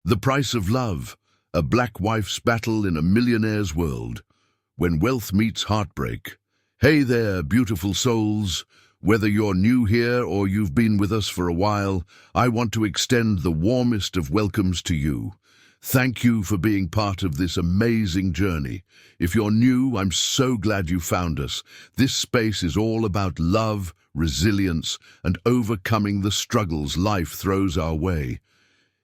The Price of Love, a black wife's battle in a millionaire's world, when wealth meets heartbreak. Hey there, beautiful souls. Whether you're new here or you've been with us for a while, I want to extend the warmest of welcomes to you. Thank you for being part of this amazing journey. If you're new, I'm so glad you found us. This space is all about love, resilience, and overcoming the struggles life throws our way.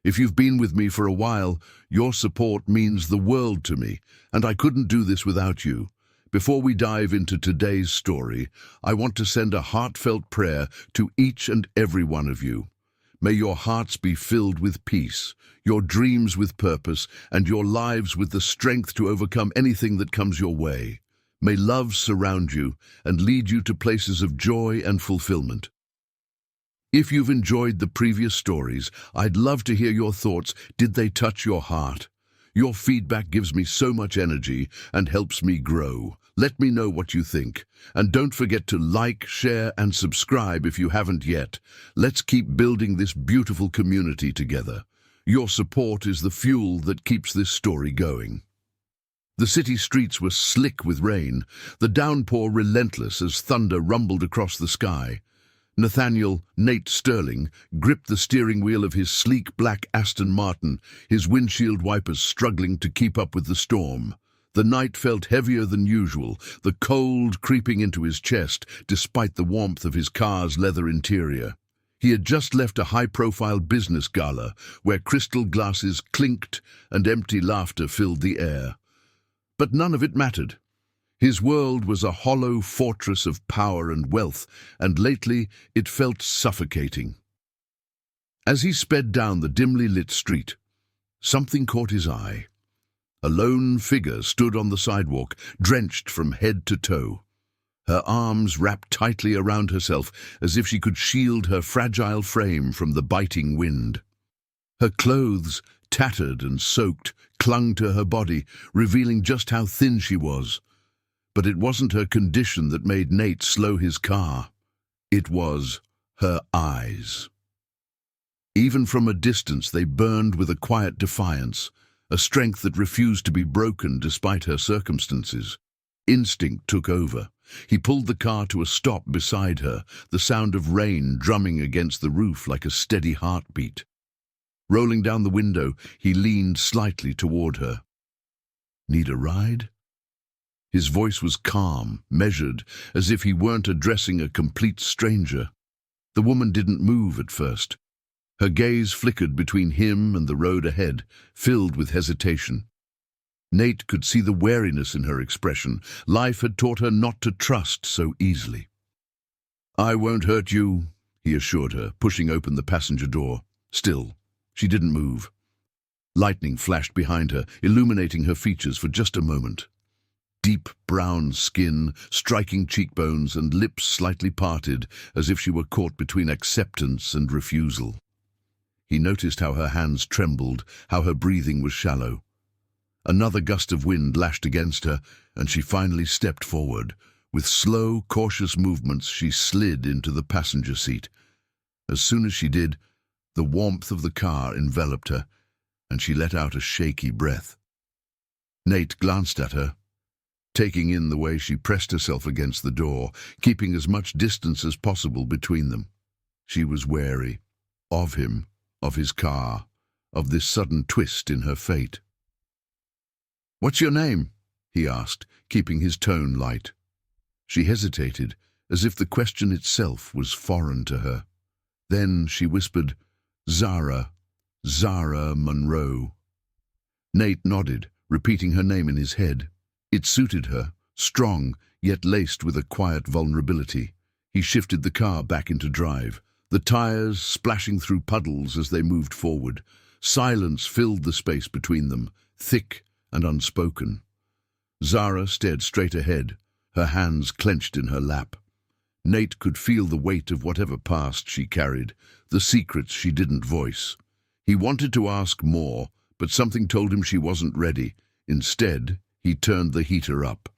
If you've been with me for a while, your support means the world to me, and I couldn't do this without you. Before we dive into today's story, I want to send a heartfelt prayer to each and every one of you. May your hearts be filled with peace, your dreams with purpose, and your lives with the strength to overcome anything that comes your way. May love surround you and lead you to places of joy and fulfillment. If you've enjoyed the previous stories, I'd love to hear your thoughts. Did they touch your heart? Your feedback gives me so much energy and helps me grow. Let me know what you think. And don't forget to like, share, and subscribe if you haven't yet. Let's keep building this beautiful community together. Your support is the fuel that keeps this story going. The city streets were slick with rain, the downpour relentless as thunder rumbled across the sky. Nathaniel "Nate" Sterling gripped the steering wheel of his sleek black Aston Martin, his windshield wipers struggling to keep up with the storm. The night felt heavier than usual, the cold creeping into his chest despite the warmth of his car's leather interior. He had just left a high-profile business gala where crystal glasses clinked and empty laughter filled the air. But none of it mattered. His world was a hollow fortress of power and wealth, and lately it felt suffocating. As he sped down the dimly lit street, something caught his eye. A lone figure stood on the sidewalk, drenched from head to toe. Her arms wrapped tightly around herself as if she could shield her fragile frame from the biting wind. Her clothes, tattered and soaked, clung to her body, revealing just how thin she was. But it wasn't her condition that made Nate slow his car. It was her eyes. Even from a distance, they burned with a quiet defiance, a strength that refused to be broken despite her circumstances. Instinct took over. He pulled the car to a stop beside her, the sound of rain drumming against the roof like a steady heartbeat. Rolling down the window, he leaned slightly toward her. "Need a ride?" His voice was calm, measured, as if he weren't addressing a complete stranger. The woman didn't move at first. Her gaze flickered between him and the road ahead, filled with hesitation. Nate could see the wariness in her expression. Life had taught her not to trust so easily. "I won't hurt you," he assured her, pushing open the passenger door. Still, she didn't move. Lightning flashed behind her, illuminating her features for just a moment. Deep brown skin, striking cheekbones, and lips slightly parted, as if she were caught between acceptance and refusal. He noticed how her hands trembled, how her breathing was shallow. Another gust of wind lashed against her, and she finally stepped forward. With slow, cautious movements, she slid into the passenger seat. As soon as she did, the warmth of the car enveloped her, and she let out a shaky breath. Nate glanced at her, taking in the way she pressed herself against the door, keeping as much distance as possible between them. She was wary of him, of his car, of this sudden twist in her fate. "What's your name?" he asked, keeping his tone light. She hesitated, as if the question itself was foreign to her. Then she whispered, "Zara Monroe." Nate nodded, repeating her name in his head. It suited her, strong, yet laced with a quiet vulnerability. He shifted the car back into drive, the tires splashing through puddles as they moved forward. Silence filled the space between them, thick and unspoken. Zara stared straight ahead, her hands clenched in her lap. Nate could feel the weight of whatever past she carried, the secrets she didn't voice. He wanted to ask more, but something told him she wasn't ready. Instead, he turned the heater up.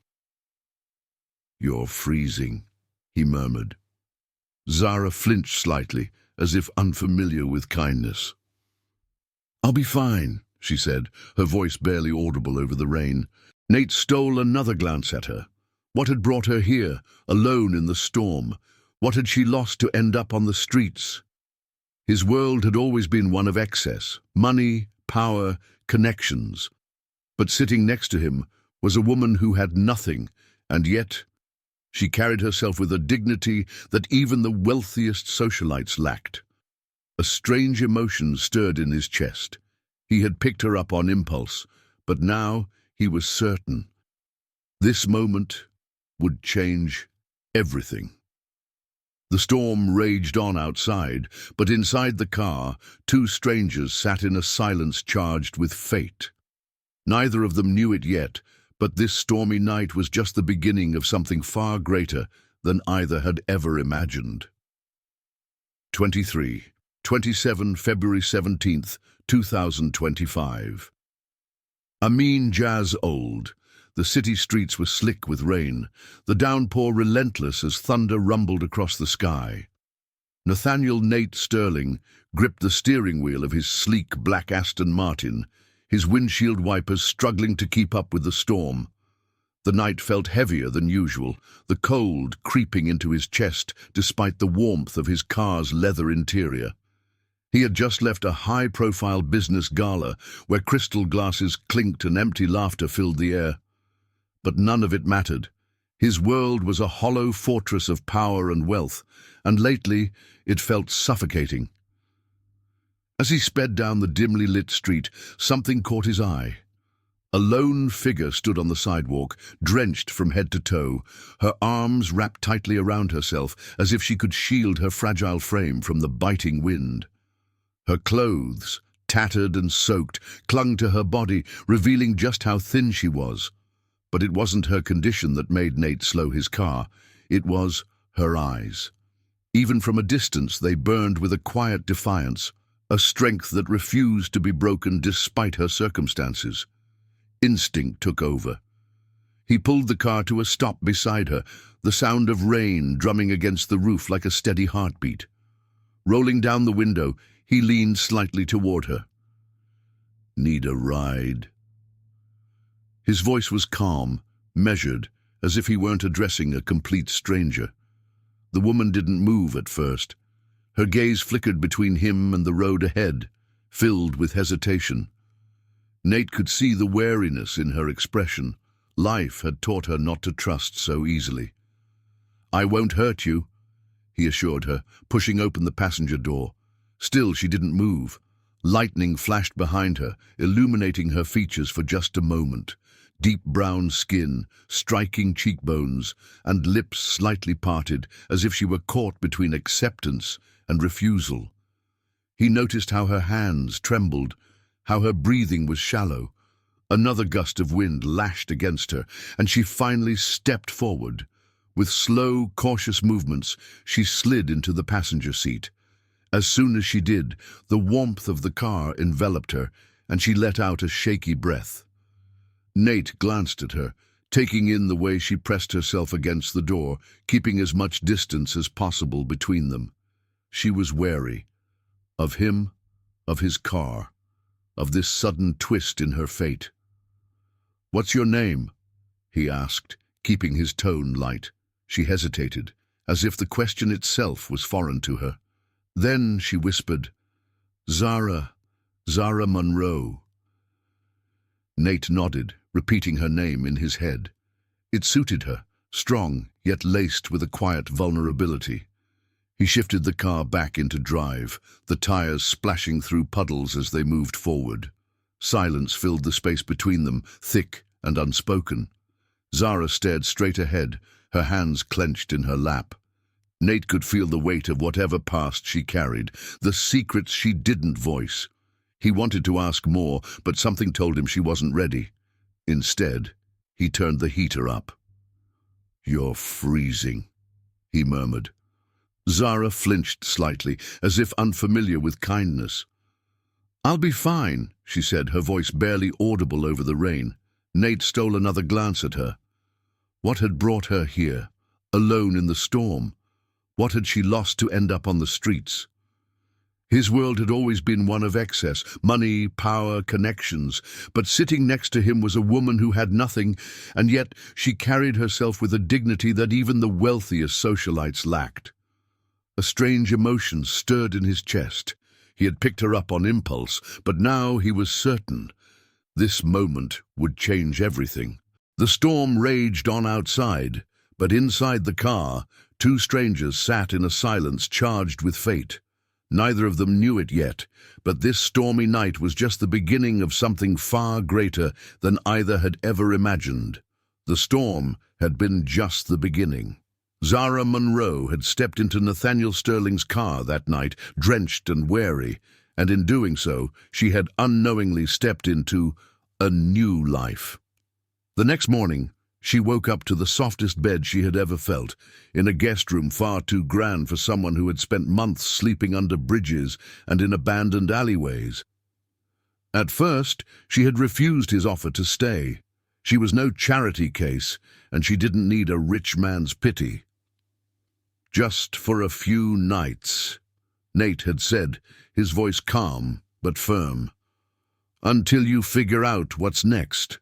"You're freezing," he murmured. Zara flinched slightly, as if unfamiliar with kindness. "I'll be fine," she said, her voice barely audible over the rain. Nate stole another glance at her. What had brought her here, alone in the storm? What had she lost to end up on the streets? His world had always been one of excess, money, power, connections. But sitting next to him was a woman who had nothing, and yet she carried herself with a dignity that even the wealthiest socialites lacked. A strange emotion stirred in his chest. He had picked her up on impulse, but now he was certain. This moment would change everything. The storm raged on outside, but inside the car, two strangers sat in a silence charged with fate. Neither of them knew it yet, but this stormy night was just the beginning of something far greater than either had ever imagined. 27 February 17th, 2025. Amin Jazz Old. The city streets were slick with rain, the downpour relentless as thunder rumbled across the sky. Nathaniel Nate Sterling gripped the steering wheel of his sleek black Aston Martin, his windshield wipers struggling to keep up with the storm. The night felt heavier than usual, the cold creeping into his chest despite the warmth of his car's leather interior. He had just left a high-profile business gala where crystal glasses clinked and empty laughter filled the air. But none of it mattered. His world was a hollow fortress of power and wealth, and lately it felt suffocating. As he sped down the dimly lit street, something caught his eye. A lone figure stood on the sidewalk, drenched from head to toe, her arms wrapped tightly around herself as if she could shield her fragile frame from the biting wind. Her clothes, tattered and soaked, clung to her body, revealing just how thin she was. But it wasn't her condition that made Nate slow his car. It was her eyes. Even from a distance, they burned with a quiet defiance, a strength that refused to be broken despite her circumstances. Instinct took over. He pulled the car to a stop beside her, the sound of rain drumming against the roof like a steady heartbeat. Rolling down the window, he leaned slightly toward her. "Need a ride?" His voice was calm, measured, as if he weren't addressing a complete stranger. The woman didn't move at first. Her gaze flickered between him and the road ahead, filled with hesitation. Nate could see the wariness in her expression. Life had taught her not to trust so easily. "I won't hurt you," he assured her, pushing open the passenger door. Still, she didn't move. Lightning flashed behind her, illuminating her features for just a moment. Deep brown skin, striking cheekbones, and lips slightly parted, as if she were caught between acceptance and refusal. He noticed how her hands trembled, how her breathing was shallow. Another gust of wind lashed against her, and she finally stepped forward. With slow, cautious movements, she slid into the passenger seat. As soon as she did, the warmth of the car enveloped her, and she let out a shaky breath. Nate glanced at her, taking in the way she pressed herself against the door, keeping as much distance as possible between them. She was wary. Of him, of his car, of this sudden twist in her fate. "What's your name?" he asked, keeping his tone light. She hesitated, as if the question itself was foreign to her. Then she whispered, Zara Monroe." Nate nodded, repeating her name in his head. It suited her, strong, yet laced with a quiet vulnerability. He shifted the car back into drive, the tires splashing through puddles as they moved forward. Silence filled the space between them, thick and unspoken. Zara stared straight ahead, her hands clenched in her lap. Nate could feel the weight of whatever past she carried, the secrets she didn't voice. He wanted to ask more, but something told him she wasn't ready. Instead, he turned the heater up. "You're freezing," he murmured. Zara flinched slightly, as if unfamiliar with kindness. "I'll be fine," she said, her voice barely audible over the rain. Nate stole another glance at her. What had brought her here, alone in the storm? What had she lost to end up on the streets? His world had always been one of excess, money, power, connections, but sitting next to him was a woman who had nothing, and yet she carried herself with a dignity that even the wealthiest socialites lacked. A strange emotion stirred in his chest. He had picked her up on impulse, but now he was certain this moment would change everything. The storm raged on outside, but inside the car, two strangers sat in a silence charged with fate. Neither of them knew it yet, but this stormy night was just the beginning of something far greater than either had ever imagined. The storm had been just the beginning. Zara Monroe had stepped into Nathaniel Sterling's car that night, drenched and weary, and in doing so, she had unknowingly stepped into a new life. The next morning, she woke up to the softest bed she had ever felt, in a guest room far too grand for someone who had spent months sleeping under bridges and in abandoned alleyways. At first, she had refused his offer to stay. She was no charity case, and she didn't need a rich man's pity. Just for a few nights, Nate had said, his voice calm but firm. Until you figure out what's next.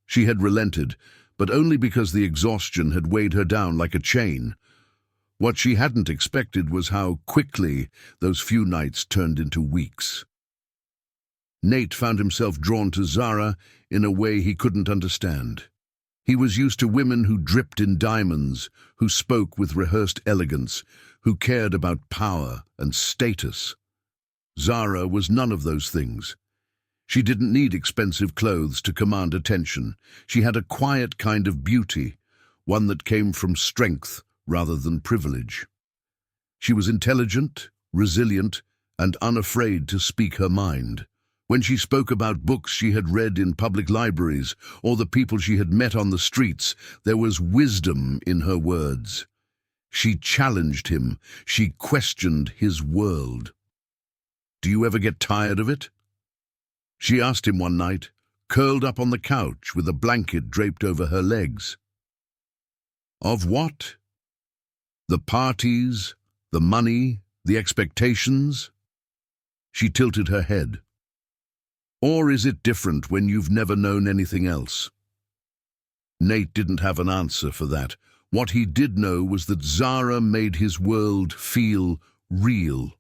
She had relented, but only because the exhaustion had weighed her down like a chain. What she hadn't expected was how quickly those few nights turned into weeks. Nate found himself drawn to Zara in a way he couldn't understand. He was used to women who dripped in diamonds, who spoke with rehearsed elegance, who cared about power and status. Zara was none of those things. She didn't need expensive clothes to command attention. She had a quiet kind of beauty, one that came from strength rather than privilege. She was intelligent, resilient, and unafraid to speak her mind. When she spoke about books she had read in public libraries or the people she had met on the streets, there was wisdom in her words. She challenged him. She questioned his world. "Do you ever get tired of it?" she asked him one night, curled up on the couch with a blanket draped over her legs. Of what? The parties, the money, the expectations? She tilted her head. Or is it different when you've never known anything else? Nate didn't have an answer for that. What he did know was that Zara made his world feel real.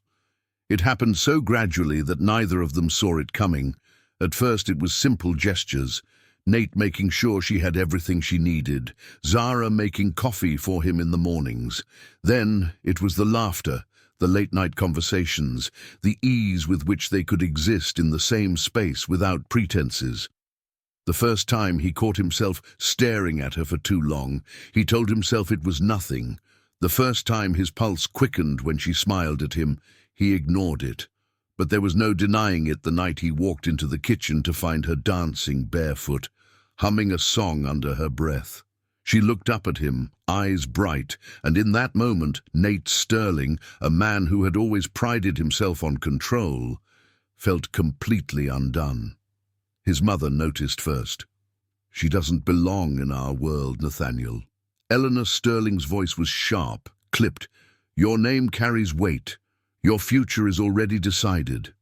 It happened so gradually that neither of them saw it coming. At first it was simple gestures, Nate making sure she had everything she needed, Zara making coffee for him in the mornings. Then it was the laughter, the late-night conversations, the ease with which they could exist in the same space without pretenses. The first time he caught himself staring at her for too long, he told himself it was nothing. The first time his pulse quickened when she smiled at him, he ignored it. But there was no denying it the night he walked into the kitchen to find her dancing barefoot, humming a song under her breath. She looked up at him, eyes bright, and in that moment, Nate Sterling, a man who had always prided himself on control, felt completely undone. His mother noticed first. "She doesn't belong in our world, Nathaniel." Eleanor Sterling's voice was sharp, clipped. "Your name carries weight. Your future is already decided."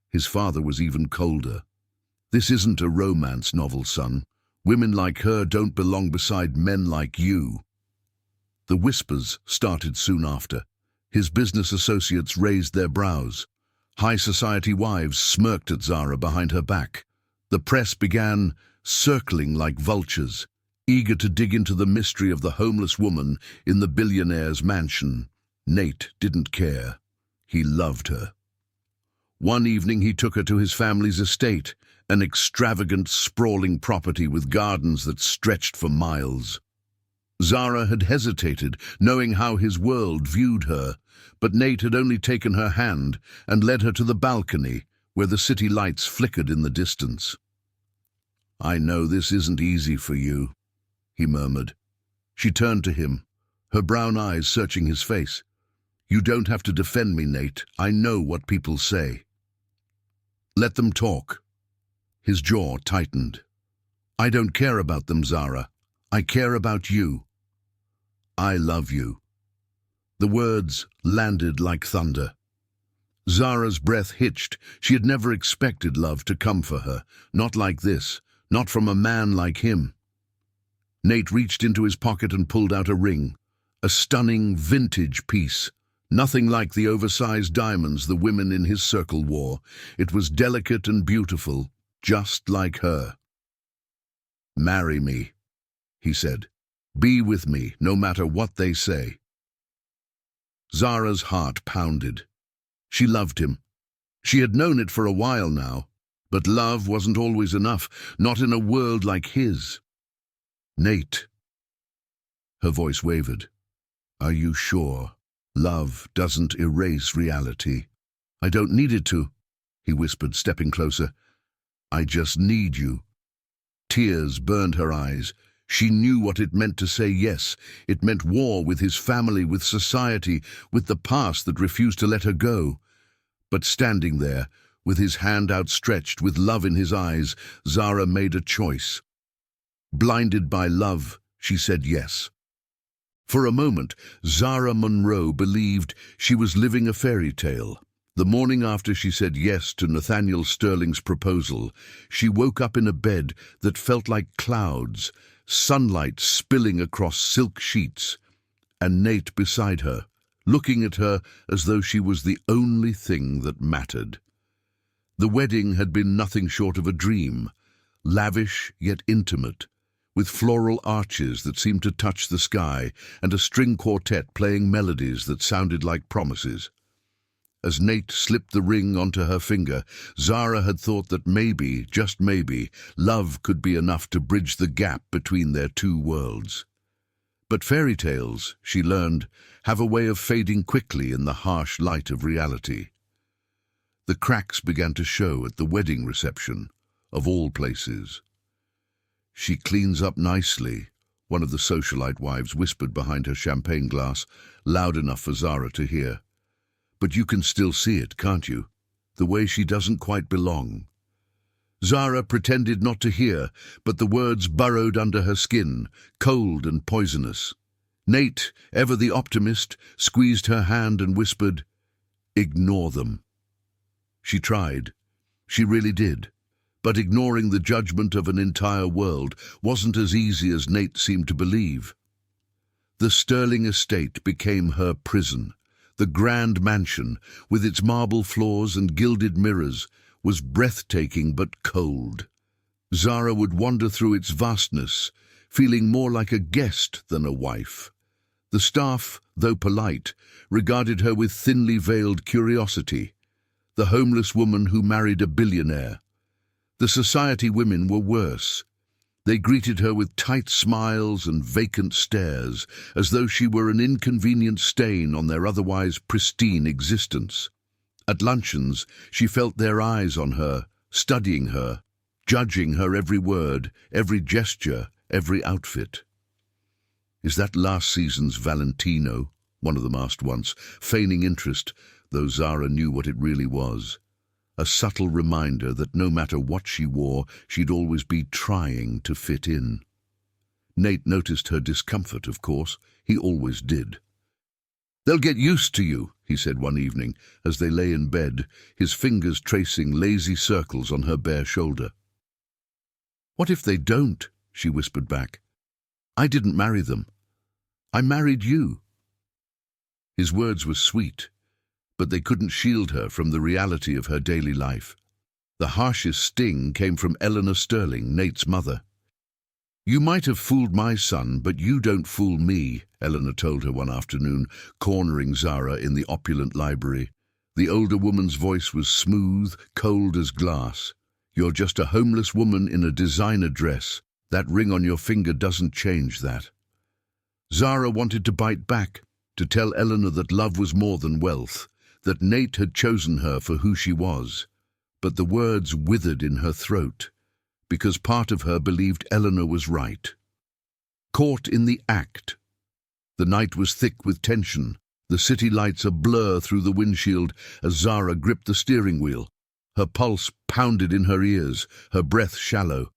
His father was even colder. "This isn't a romance novel, son. Women like her don't belong beside men like you." The whispers started soon after. His business associates raised their brows. High society wives smirked at Zara behind her back. The press began circling like vultures, eager to dig into the mystery of the homeless woman in the billionaire's mansion. Nate didn't care. He loved her. One evening he took her to his family's estate, an extravagant, sprawling property with gardens that stretched for miles. Zara had hesitated, knowing how his world viewed her, but Nate had only taken her hand and led her to the balcony, where the city lights flickered in the distance. "I know this isn't easy for you," he murmured. She turned to him, her brown eyes searching his face. "You don't have to defend me, Nate. I know what people say." "Let them talk." His jaw tightened. "I don't care about them, Zara. I care about you. I love you." The words landed like thunder. Zara's breath hitched. She had never expected love to come for her. Not like this. Not from a man like him. Nate reached into his pocket and pulled out a ring. A stunning, vintage piece. Nothing like the oversized diamonds the women in his circle wore. It was delicate and beautiful, just like her. "Marry me," he said. "Be with me, no matter what they say." Zara's heart pounded. She loved him. She had known it for a while now, but love wasn't always enough, not in a world like his. "Nate." Her voice wavered. "Are you sure? Love doesn't erase reality." "I don't need it to," he whispered, stepping closer. "I just need you." Tears burned her eyes. She knew what it meant to say yes. It meant war with his family, with society, with the past that refused to let her go. But standing there, with his hand outstretched, with love in his eyes, Zara made a choice. Blinded by love, she said yes. For a moment, Zara Monroe believed she was living a fairy tale. The morning after she said yes to Nathaniel Sterling's proposal, she woke up in a bed that felt like clouds, sunlight spilling across silk sheets, and Nate beside her, looking at her as though she was the only thing that mattered. The wedding had been nothing short of a dream, lavish yet intimate, with floral arches that seemed to touch the sky and a string quartet playing melodies that sounded like promises. As Nate slipped the ring onto her finger, Zara had thought that maybe, just maybe, love could be enough to bridge the gap between their two worlds. But fairy tales, she learned, have a way of fading quickly in the harsh light of reality. The cracks began to show at the wedding reception, of all places. "She cleans up nicely," one of the socialite wives whispered behind her champagne glass, loud enough for Zara to hear. "But you can still see it, can't you? The way she doesn't quite belong." Zara pretended not to hear, but the words burrowed under her skin, cold and poisonous. Nate, ever the optimist, squeezed her hand and whispered, "Ignore them." She tried. She really did. But ignoring the judgment of an entire world wasn't as easy as Nate seemed to believe. The Sterling estate became her prison. The grand mansion, with its marble floors and gilded mirrors, was breathtaking but cold. Zara would wander through its vastness, feeling more like a guest than a wife. The staff, though polite, regarded her with thinly veiled curiosity. The homeless woman who married a billionaire. The society women were worse. They greeted her with tight smiles and vacant stares, as though she were an inconvenient stain on their otherwise pristine existence. At luncheons, she felt their eyes on her, studying her, judging her every word, every gesture, every outfit. "Is that last season's Valentino?" one of them asked once, feigning interest, though Zara knew what it really was. A subtle reminder that no matter what she wore, she'd always be trying to fit in. Nate noticed her discomfort, of course. He always did. "They'll get used to you," he said one evening, as they lay in bed, his fingers tracing lazy circles on her bare shoulder. "What if they don't?" she whispered back. "I didn't marry them. I married you." His words were sweet, but they couldn't shield her from the reality of her daily life. The harshest sting came from Eleanor Sterling, Nate's mother. "You might have fooled my son, but you don't fool me," Eleanor told her one afternoon, cornering Zara in the opulent library. The older woman's voice was smooth, cold as glass. "You're just a homeless woman in a designer dress. That ring on your finger doesn't change that." Zara wanted to bite back, to tell Eleanor that love was more than wealth, that Nate had chosen her for who she was. But the words withered in her throat, because part of her believed Eleanor was right. Caught in the act. The night was thick with tension, the city lights a blur through the windshield as Zara gripped the steering wheel. Her pulse pounded in her ears, her breath shallow.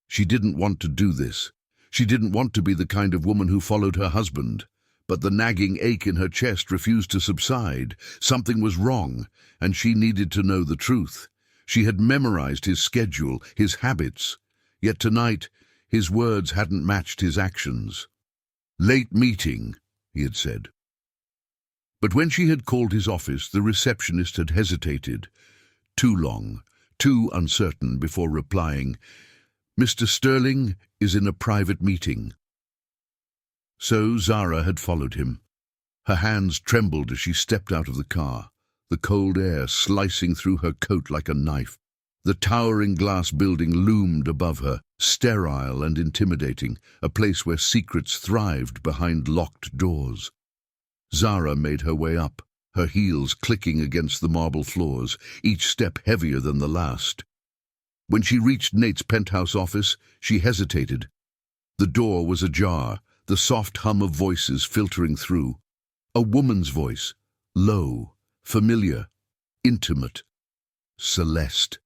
She didn't want to do this. She didn't want to be the kind of woman who followed her husband. But the nagging ache in her chest refused to subside. Something was wrong, and she needed to know the truth. She had memorized his schedule, his habits. Yet tonight, his words hadn't matched his actions. "Late meeting," he had said. But when she had called his office, the receptionist had hesitated. Too long, too uncertain before replying, "Mr. Sterling is in a private meeting." So Zara had followed him. Her hands trembled as she stepped out of the car, the cold air slicing through her coat like a knife. The towering glass building loomed above her, sterile and intimidating, a place where secrets thrived behind locked doors. Zara made her way up, her heels clicking against the marble floors, each step heavier than the last. When she reached Nate's penthouse office, she hesitated. The door was ajar, the soft hum of voices filtering through. A woman's voice, low, familiar, intimate. Celeste.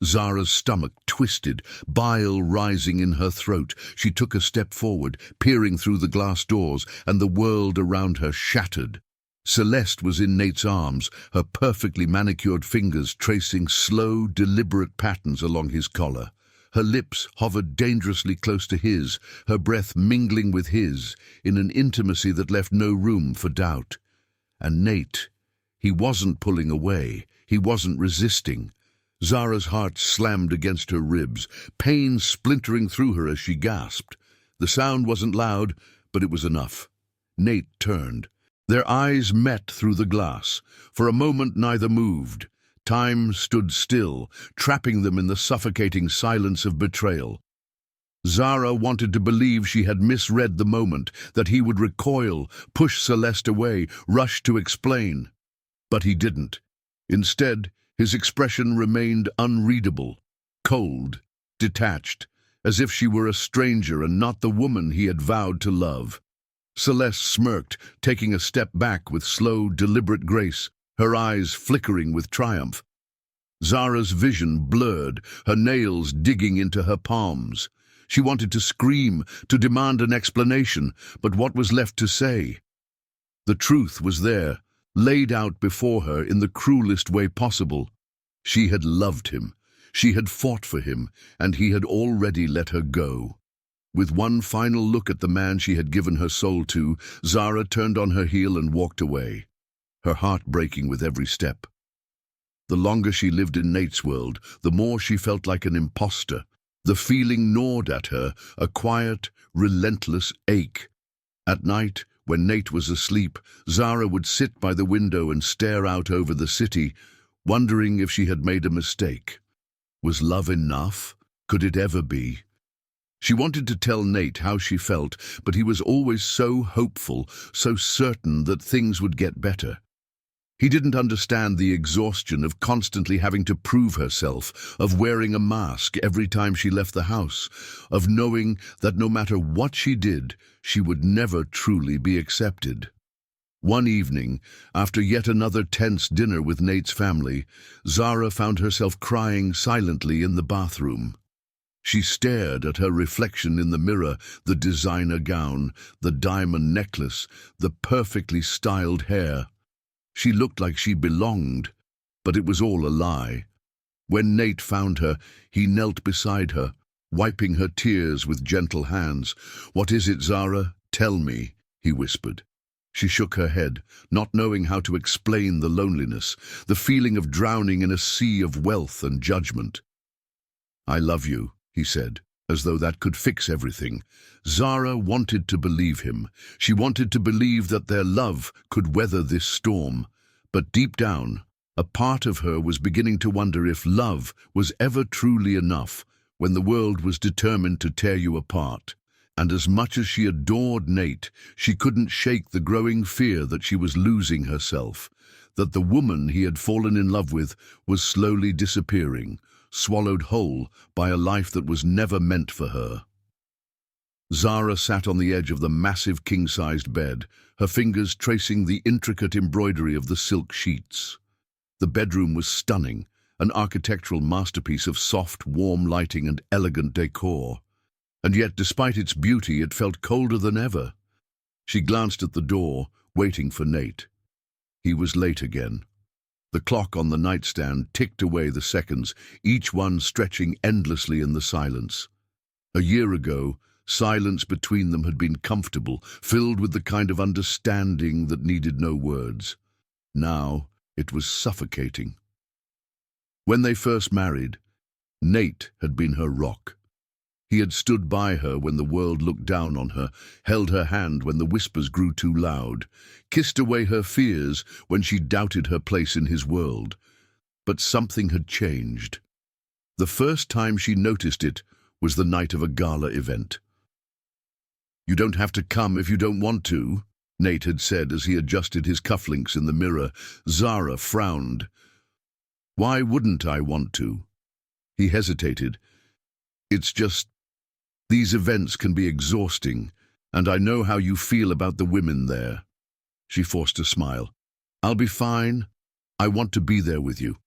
Zara's stomach twisted, bile rising in her throat. She took a step forward, peering through the glass doors, and the world around her shattered. Celeste was in Nate's arms, her perfectly manicured fingers tracing slow, deliberate patterns along his collar. Her lips hovered dangerously close to his, her breath mingling with his, in an intimacy that left no room for doubt. And Nate, he wasn't pulling away, he wasn't resisting. Zara's heart slammed against her ribs, pain splintering through her as she gasped. The sound wasn't loud, but it was enough. Nate turned. Their eyes met through the glass. For a moment neither moved. Time stood still, trapping them in the suffocating silence of betrayal. Zara wanted to believe she had misread the moment, that he would recoil, push Celeste away, rush to explain. But he didn't. Instead, his expression remained unreadable, cold, detached, as if she were a stranger and not the woman he had vowed to love. Celeste smirked, taking a step back with slow, deliberate grace, her eyes flickering with triumph. Zara's vision blurred, her nails digging into her palms. She wanted to scream, to demand an explanation, but what was left to say? The truth was there, laid out before her in the cruelest way possible. She had loved him, she had fought for him, and he had already let her go. With one final look at the man she had given her soul to, Zara turned on her heel and walked away, her heart breaking with every step. The longer she lived in Nate's world, the more she felt like an imposter. The feeling gnawed at her, a quiet, relentless ache. At night, when Nate was asleep, Zara would sit by the window and stare out over the city, wondering if she had made a mistake. Was love enough? Could it ever be? She wanted to tell Nate how she felt, but he was always so hopeful, so certain that things would get better. He didn't understand the exhaustion of constantly having to prove herself, of wearing a mask every time she left the house, of knowing that no matter what she did, she would never truly be accepted. One evening, after yet another tense dinner with Nate's family, Zara found herself crying silently in the bathroom. She stared at her reflection in the mirror, the designer gown, the diamond necklace, the perfectly styled hair. She looked like she belonged, but it was all a lie. When Nate found her, he knelt beside her, wiping her tears with gentle hands. "What is it, Zara? Tell me," he whispered. She shook her head, not knowing how to explain the loneliness, the feeling of drowning in a sea of wealth and judgment. "I love you," he said, as though that could fix everything. Zara wanted to believe him. She wanted to believe that their love could weather this storm. But deep down, a part of her was beginning to wonder if love was ever truly enough when the world was determined to tear you apart. And as much as she adored Nate, she couldn't shake the growing fear that she was losing herself, that the woman he had fallen in love with was slowly disappearing, swallowed whole by a life that was never meant for her. Zara sat on the edge of the massive king-sized bed, her fingers tracing the intricate embroidery of the silk sheets. The bedroom was stunning, an architectural masterpiece of soft, warm lighting and elegant decor. And yet, despite its beauty, it felt colder than ever. She glanced at the door, waiting for Nate. He was late again. The clock on the nightstand ticked away the seconds, each one stretching endlessly in the silence. A year ago, silence between them had been comfortable, filled with the kind of understanding that needed no words. Now, it was suffocating. When they first married, Nate had been her rock. He had stood by her when the world looked down on her, held her hand when the whispers grew too loud, kissed away her fears when she doubted her place in his world. But something had changed. The first time she noticed it was the night of a gala event. "You don't have to come if you don't want to," Nate had said as he adjusted his cufflinks in the mirror. Zara frowned. "Why wouldn't I want to?" He hesitated. "It's just, these events can be exhausting, and I know how you feel about the women there." She forced a smile. "I'll be fine. I want to be there with you."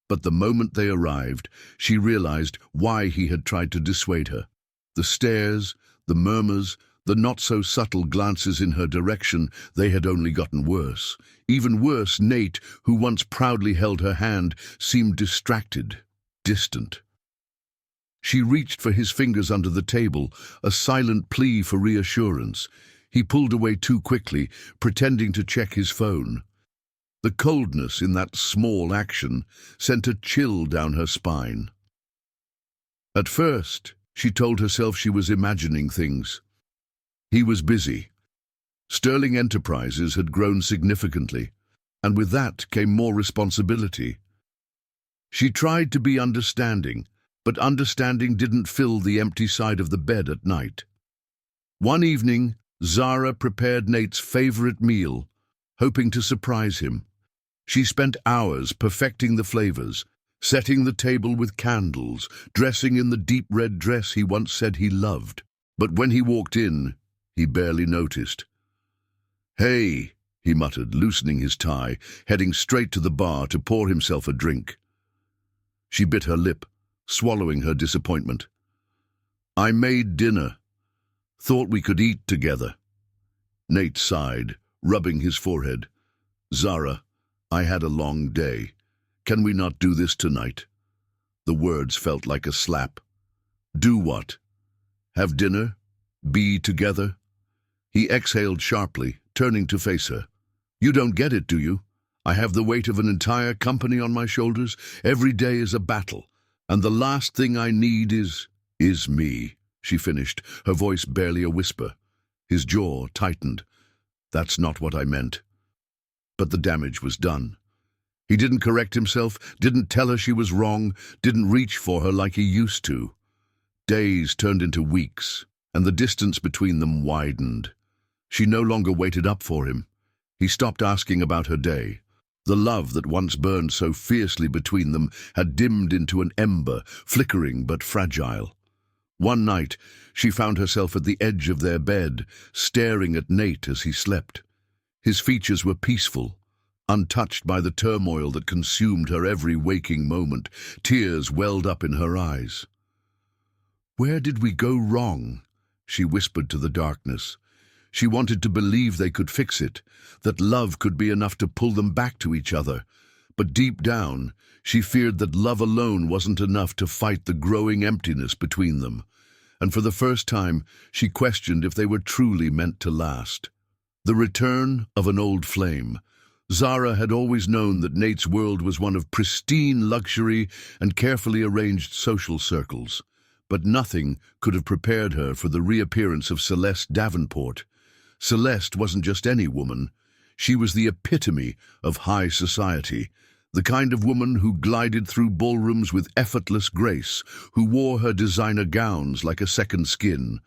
But the moment they arrived, she realized why he had tried to dissuade her. The stares, the murmurs, the not-so-subtle glances in her direction, they had only gotten worse. Even worse, Nate, who once proudly held her hand, seemed distracted, distant. She reached for his fingers under the table, a silent plea for reassurance. He pulled away too quickly, pretending to check his phone. The coldness in that small action sent a chill down her spine. At first, she told herself she was imagining things. He was busy. Sterling Enterprises had grown significantly, and with that came more responsibility. She tried to be understanding, but understanding didn't fill the empty side of the bed at night. One evening, Zara prepared Nate's favorite meal, hoping to surprise him. She spent hours perfecting the flavors, setting the table with candles, dressing in the deep red dress he once said he loved. But when he walked in, he barely noticed. "Hey," he muttered, loosening his tie, heading straight to the bar to pour himself a drink. She bit her lip, swallowing her disappointment. "I made dinner. Thought we could eat together." Nate sighed, rubbing his forehead. "Zara, I had a long day. Can we not do this tonight?" The words felt like a slap. "Do what? Have dinner? Be together?" He exhaled sharply, turning to face her. "You don't get it, do you? I have the weight of an entire company on my shoulders. Every day is a battle. And the last thing I need is me," she finished, her voice barely a whisper. His jaw tightened. "That's not what I meant." But the damage was done. He didn't correct himself, didn't tell her she was wrong, didn't reach for her like he used to. Days turned into weeks, and the distance between them widened. She no longer waited up for him. He stopped asking about her day. The love that once burned so fiercely between them had dimmed into an ember, flickering but fragile. One night, she found herself at the edge of their bed, staring at Nate as he slept. His features were peaceful, untouched by the turmoil that consumed her every waking moment. Tears welled up in her eyes. "Where did we go wrong?" she whispered to the darkness. She wanted to believe they could fix it, that love could be enough to pull them back to each other. But deep down, she feared that love alone wasn't enough to fight the growing emptiness between them. And for the first time, she questioned if they were truly meant to last. The return of an old flame. Zara had always known that Nate's world was one of pristine luxury and carefully arranged social circles. But nothing could have prepared her for the reappearance of Celeste Davenport. Celeste wasn't just any woman. She was the epitome of high society, the kind of woman who glided through ballrooms with effortless grace, who wore her designer gowns like a second skin.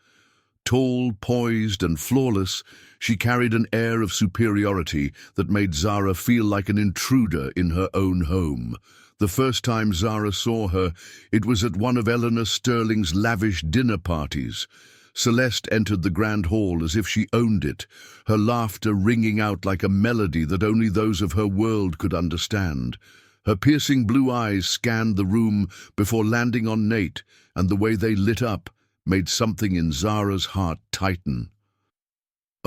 Tall, poised, and flawless, she carried an air of superiority that made Zara feel like an intruder in her own home. The first time Zara saw her, it was at one of Eleanor Sterling's lavish dinner parties. Celeste entered the grand hall as if she owned it, her laughter ringing out like a melody that only those of her world could understand. Her piercing blue eyes scanned the room before landing on Nate, and the way they lit up made something in Zara's heart tighten.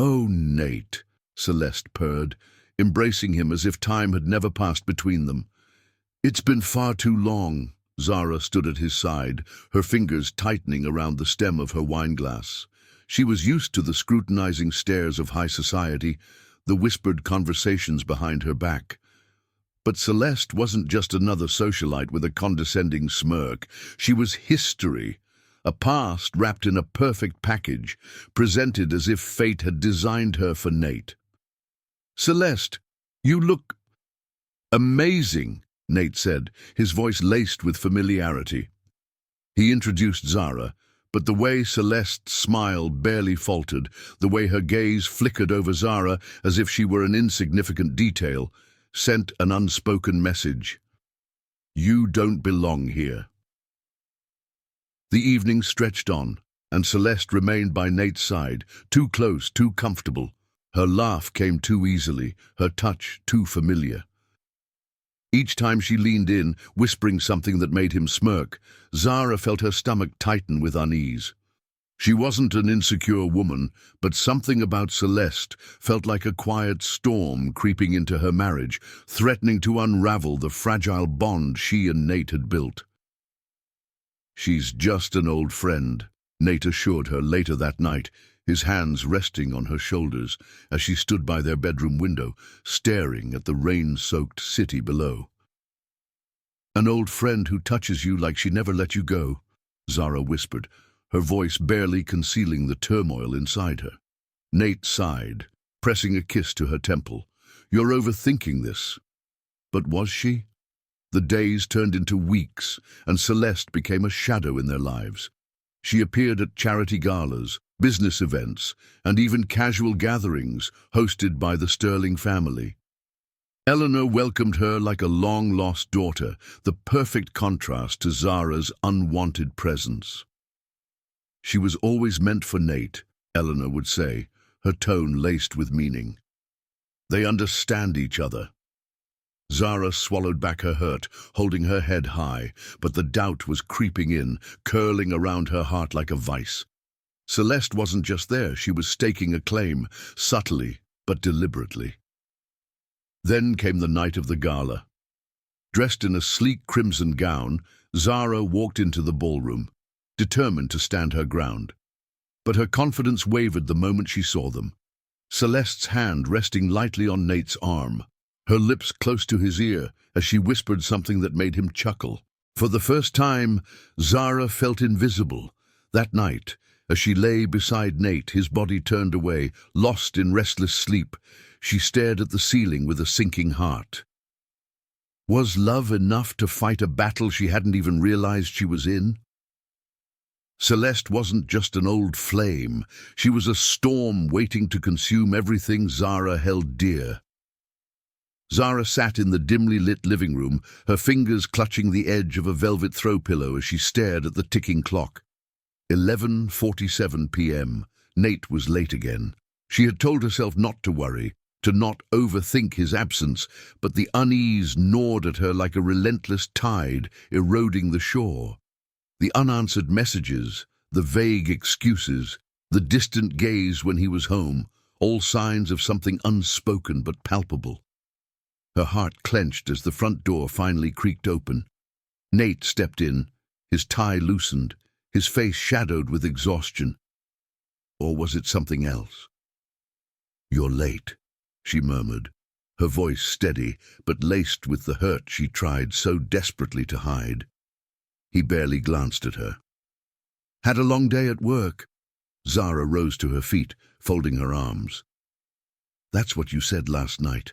"Oh, Nate," Celeste purred, embracing him as if time had never passed between them. "It's been far too long." Zara stood at his side, her fingers tightening around the stem of her wineglass. She was used to the scrutinizing stares of high society, the whispered conversations behind her back. But Celeste wasn't just another socialite with a condescending smirk. She was history, a past wrapped in a perfect package, presented as if fate had designed her for Nate. "Celeste, you look amazing," Nate said, his voice laced with familiarity. He introduced Zara, but the way Celeste's smile barely faltered, the way her gaze flickered over Zara as if she were an insignificant detail, sent an unspoken message. "You don't belong here." The evening stretched on, and Celeste remained by Nate's side, too close, too comfortable. Her laugh came too easily, her touch too familiar. Each time she leaned in, whispering something that made him smirk, Zara felt her stomach tighten with unease. She wasn't an insecure woman, but something about Celeste felt like a quiet storm creeping into her marriage, threatening to unravel the fragile bond she and Nate had built. "She's just an old friend," Nate assured her later that night, his hands resting on her shoulders as she stood by their bedroom window, staring at the rain-soaked city below. "An old friend who touches you like she never let you go," Zara whispered, her voice barely concealing the turmoil inside her. Nate sighed, pressing a kiss to her temple. "You're overthinking this." But was she? The days turned into weeks, and Celeste became a shadow in their lives. She appeared at charity galas, business events, and even casual gatherings hosted by the Sterling family. Eleanor welcomed her like a long-lost daughter, the perfect contrast to Zara's unwanted presence. "She was always meant for Nate," Eleanor would say, her tone laced with meaning. "They understand each other." Zara swallowed back her hurt, holding her head high, but the doubt was creeping in, curling around her heart like a vice. Celeste wasn't just there, she was staking a claim, subtly but deliberately. Then came the night of the gala. Dressed in a sleek crimson gown, Zara walked into the ballroom, determined to stand her ground. But her confidence wavered the moment she saw them. Celeste's hand resting lightly on Nate's arm, her lips close to his ear as she whispered something that made him chuckle. For the first time, Zara felt invisible. That night, as she lay beside Nate, his body turned away, lost in restless sleep, she stared at the ceiling with a sinking heart. Was love enough to fight a battle she hadn't even realized she was in? Celeste wasn't just an old flame. She was a storm waiting to consume everything Zara held dear. Zara sat in the dimly lit living room, her fingers clutching the edge of a velvet throw pillow as she stared at the ticking clock. 11:47 p.m. Nate was late again. She had told herself not to worry, to not overthink his absence, but the unease gnawed at her like a relentless tide eroding the shore. The unanswered messages, the vague excuses, the distant gaze when he was home, all signs of something unspoken but palpable. Her heart clenched as the front door finally creaked open. Nate stepped in, his tie loosened, his face shadowed with exhaustion. Or was it something else? "You're late," she murmured, her voice steady but laced with the hurt she tried so desperately to hide. He barely glanced at her. "Had a long day at work." Zara rose to her feet, folding her arms. "That's what you said last night.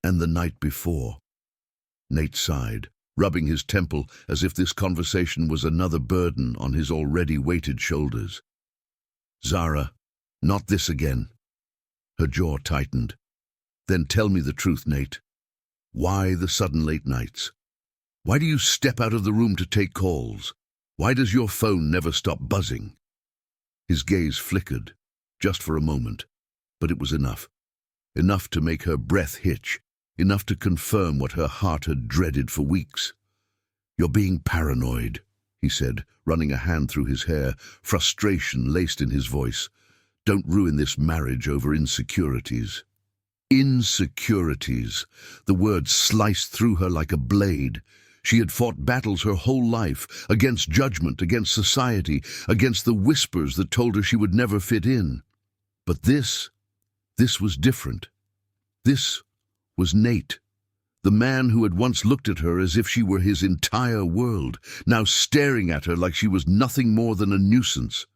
And the night before." Nate sighed, rubbing his temple as if this conversation was another burden on his already weighted shoulders. "Zara, not this again." Her jaw tightened. "Then tell me the truth, Nate. Why the sudden late nights? Why do you step out of the room to take calls? Why does your phone never stop buzzing?" His gaze flickered, just for a moment, but it was enough. Enough to make her breath hitch, enough to confirm what her heart had dreaded for weeks. "You're being paranoid," he said, running a hand through his hair, frustration laced in his voice. Don't ruin this marriage over insecurities. Insecurities. The word sliced through her like a blade. She had fought battles her whole life, against judgment, against society, against the whispers that told her she would never fit in. But this was different. This was Nate. The man who had once looked at her as if she were his entire world, now staring at her like she was nothing more than a nuisance.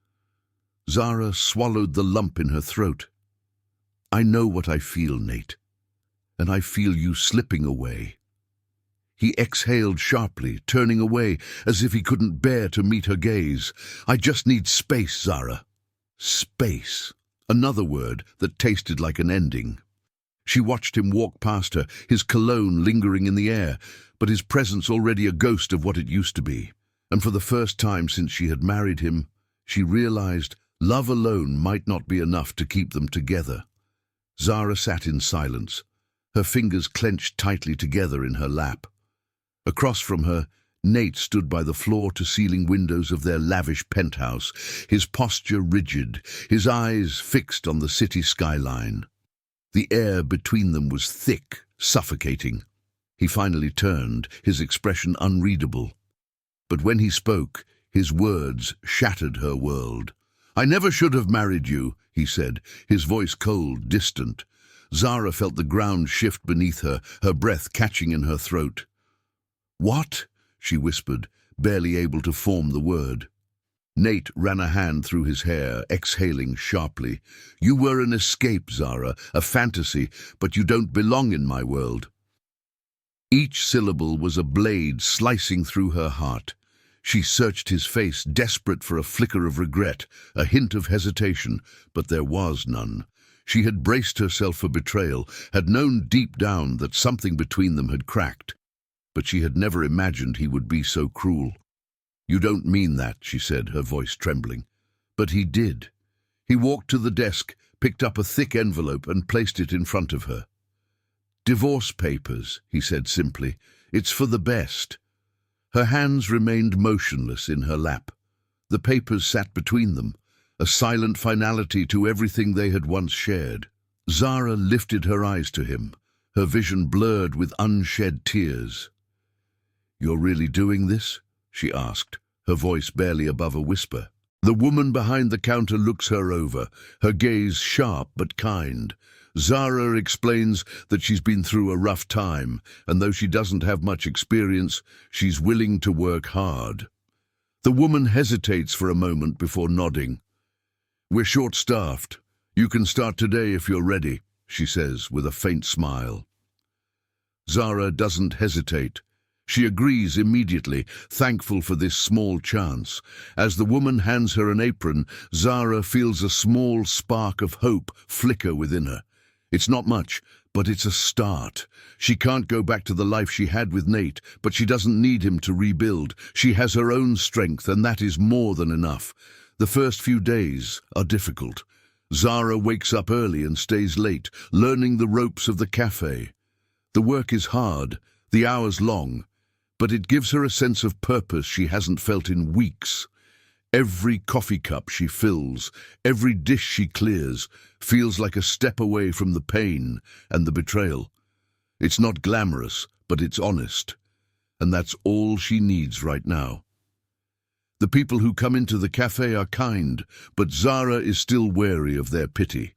Zara swallowed the lump in her throat. I know what I feel, Nate, and I feel you slipping away. He exhaled sharply, turning away as if he couldn't bear to meet her gaze. I just need space, Zara. Space. Another word that tasted like an ending. She watched him walk past her, his cologne lingering in the air, but his presence already a ghost of what it used to be. And for the first time since she had married him, she realized love alone might not be enough to keep them together. Zara sat in silence, her fingers clenched tightly together in her lap. Across from her, Nate stood by the floor-to-ceiling windows of their lavish penthouse, his posture rigid, his eyes fixed on the city skyline. The air between them was thick, suffocating. He finally turned, his expression unreadable. But when he spoke, his words shattered her world. I never should have married you, he said, his voice cold, distant. Zara felt the ground shift beneath her, her breath catching in her throat. What? She whispered, barely able to form the word. Nate ran a hand through his hair, exhaling sharply. You were an escape, Zara, a fantasy, but you don't belong in my world. Each syllable was a blade slicing through her heart. She searched his face, desperate for a flicker of regret, a hint of hesitation, but there was none. She had braced herself for betrayal, had known deep down that something between them had cracked, but she had never imagined he would be so cruel. You don't mean that, she said, her voice trembling. But he did. He walked to the desk, picked up a thick envelope and placed it in front of her. Divorce papers, he said simply. It's for the best. Her hands remained motionless in her lap. The papers sat between them, a silent finality to everything they had once shared. Zara lifted her eyes to him, her vision blurred with unshed tears. You're really doing this? She asked, her voice barely above a whisper. The woman behind the counter looks her over, her gaze sharp but kind. Zara explains that she's been through a rough time, and though she doesn't have much experience, she's willing to work hard. The woman hesitates for a moment before nodding. We're short-staffed. You can start today if you're ready, she says with a faint smile. Zara doesn't hesitate. She agrees immediately, thankful for this small chance. As the woman hands her an apron, Zara feels a small spark of hope flicker within her. It's not much, but it's a start. She can't go back to the life she had with Nate, but she doesn't need him to rebuild. She has her own strength, and that is more than enough. The first few days are difficult. Zara wakes up early and stays late, learning the ropes of the cafe. The work is hard, the hours long, but it gives her a sense of purpose she hasn't felt in weeks. Every coffee cup she fills, every dish she clears, feels like a step away from the pain and the betrayal. It's not glamorous, but it's honest, and that's all she needs right now. The people who come into the cafe are kind, but Zara is still wary of their pity.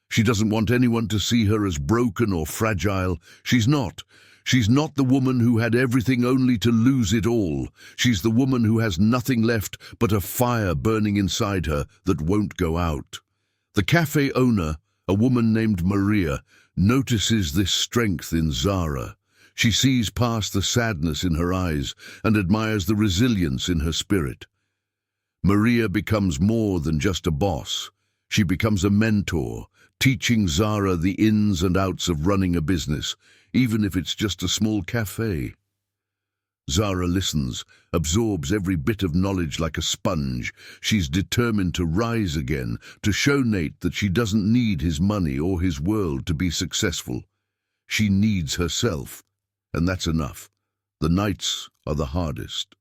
She doesn't want anyone to see her as broken or fragile. She's not. She's not the woman who had everything only to lose it all. She's the woman who has nothing left but a fire burning inside her that won't go out. The cafe owner, a woman named Maria, notices this strength in Zara. She sees past the sadness in her eyes and admires the resilience in her spirit. Maria becomes more than just a boss. She becomes a mentor, teaching Zara the ins and outs of running a business, even if it's just a small cafe. Zara listens, absorbs every bit of knowledge like a sponge. She's determined to rise again, to show Nate that she doesn't need his money or his world to be successful. She needs herself, and that's enough. The nights are the hardest.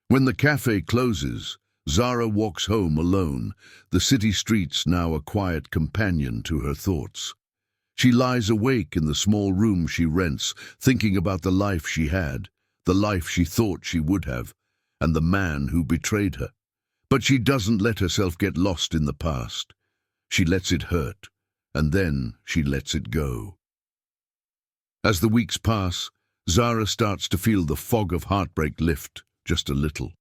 When the cafe closes, Zara walks home alone, the city streets now a quiet companion to her thoughts. She lies awake in the small room she rents, thinking about the life she had, the life she thought she would have, and the man who betrayed her. But she doesn't let herself get lost in the past. She lets it hurt, and then she lets it go. As the weeks pass, Zara starts to feel the fog of heartbreak lift just a little.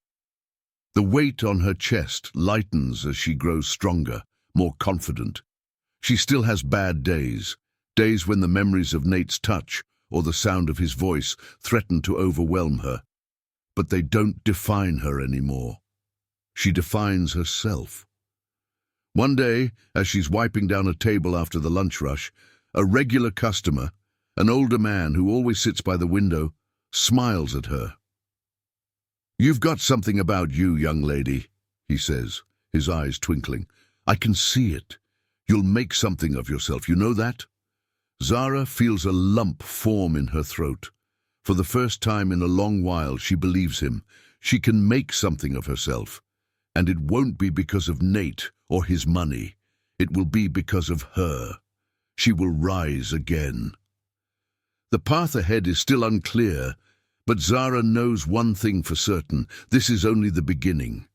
The weight on her chest lightens as she grows stronger, more confident. She still has bad days, days when the memories of Nate's touch or the sound of his voice threaten to overwhelm her. But they don't define her anymore. She defines herself. One day, as she's wiping down a table after the lunch rush, a regular customer, an older man who always sits by the window, smiles at her. "You've got something about you, young lady," he says, his eyes twinkling. "I can see it. You'll make something of yourself, you know that?" Zara feels a lump form in her throat. For the first time in a long while, she believes him. She can make something of herself. And it won't be because of Nate or his money. It will be because of her. She will rise again. The path ahead is still unclear, but Zara knows one thing for certain: this is only the beginning.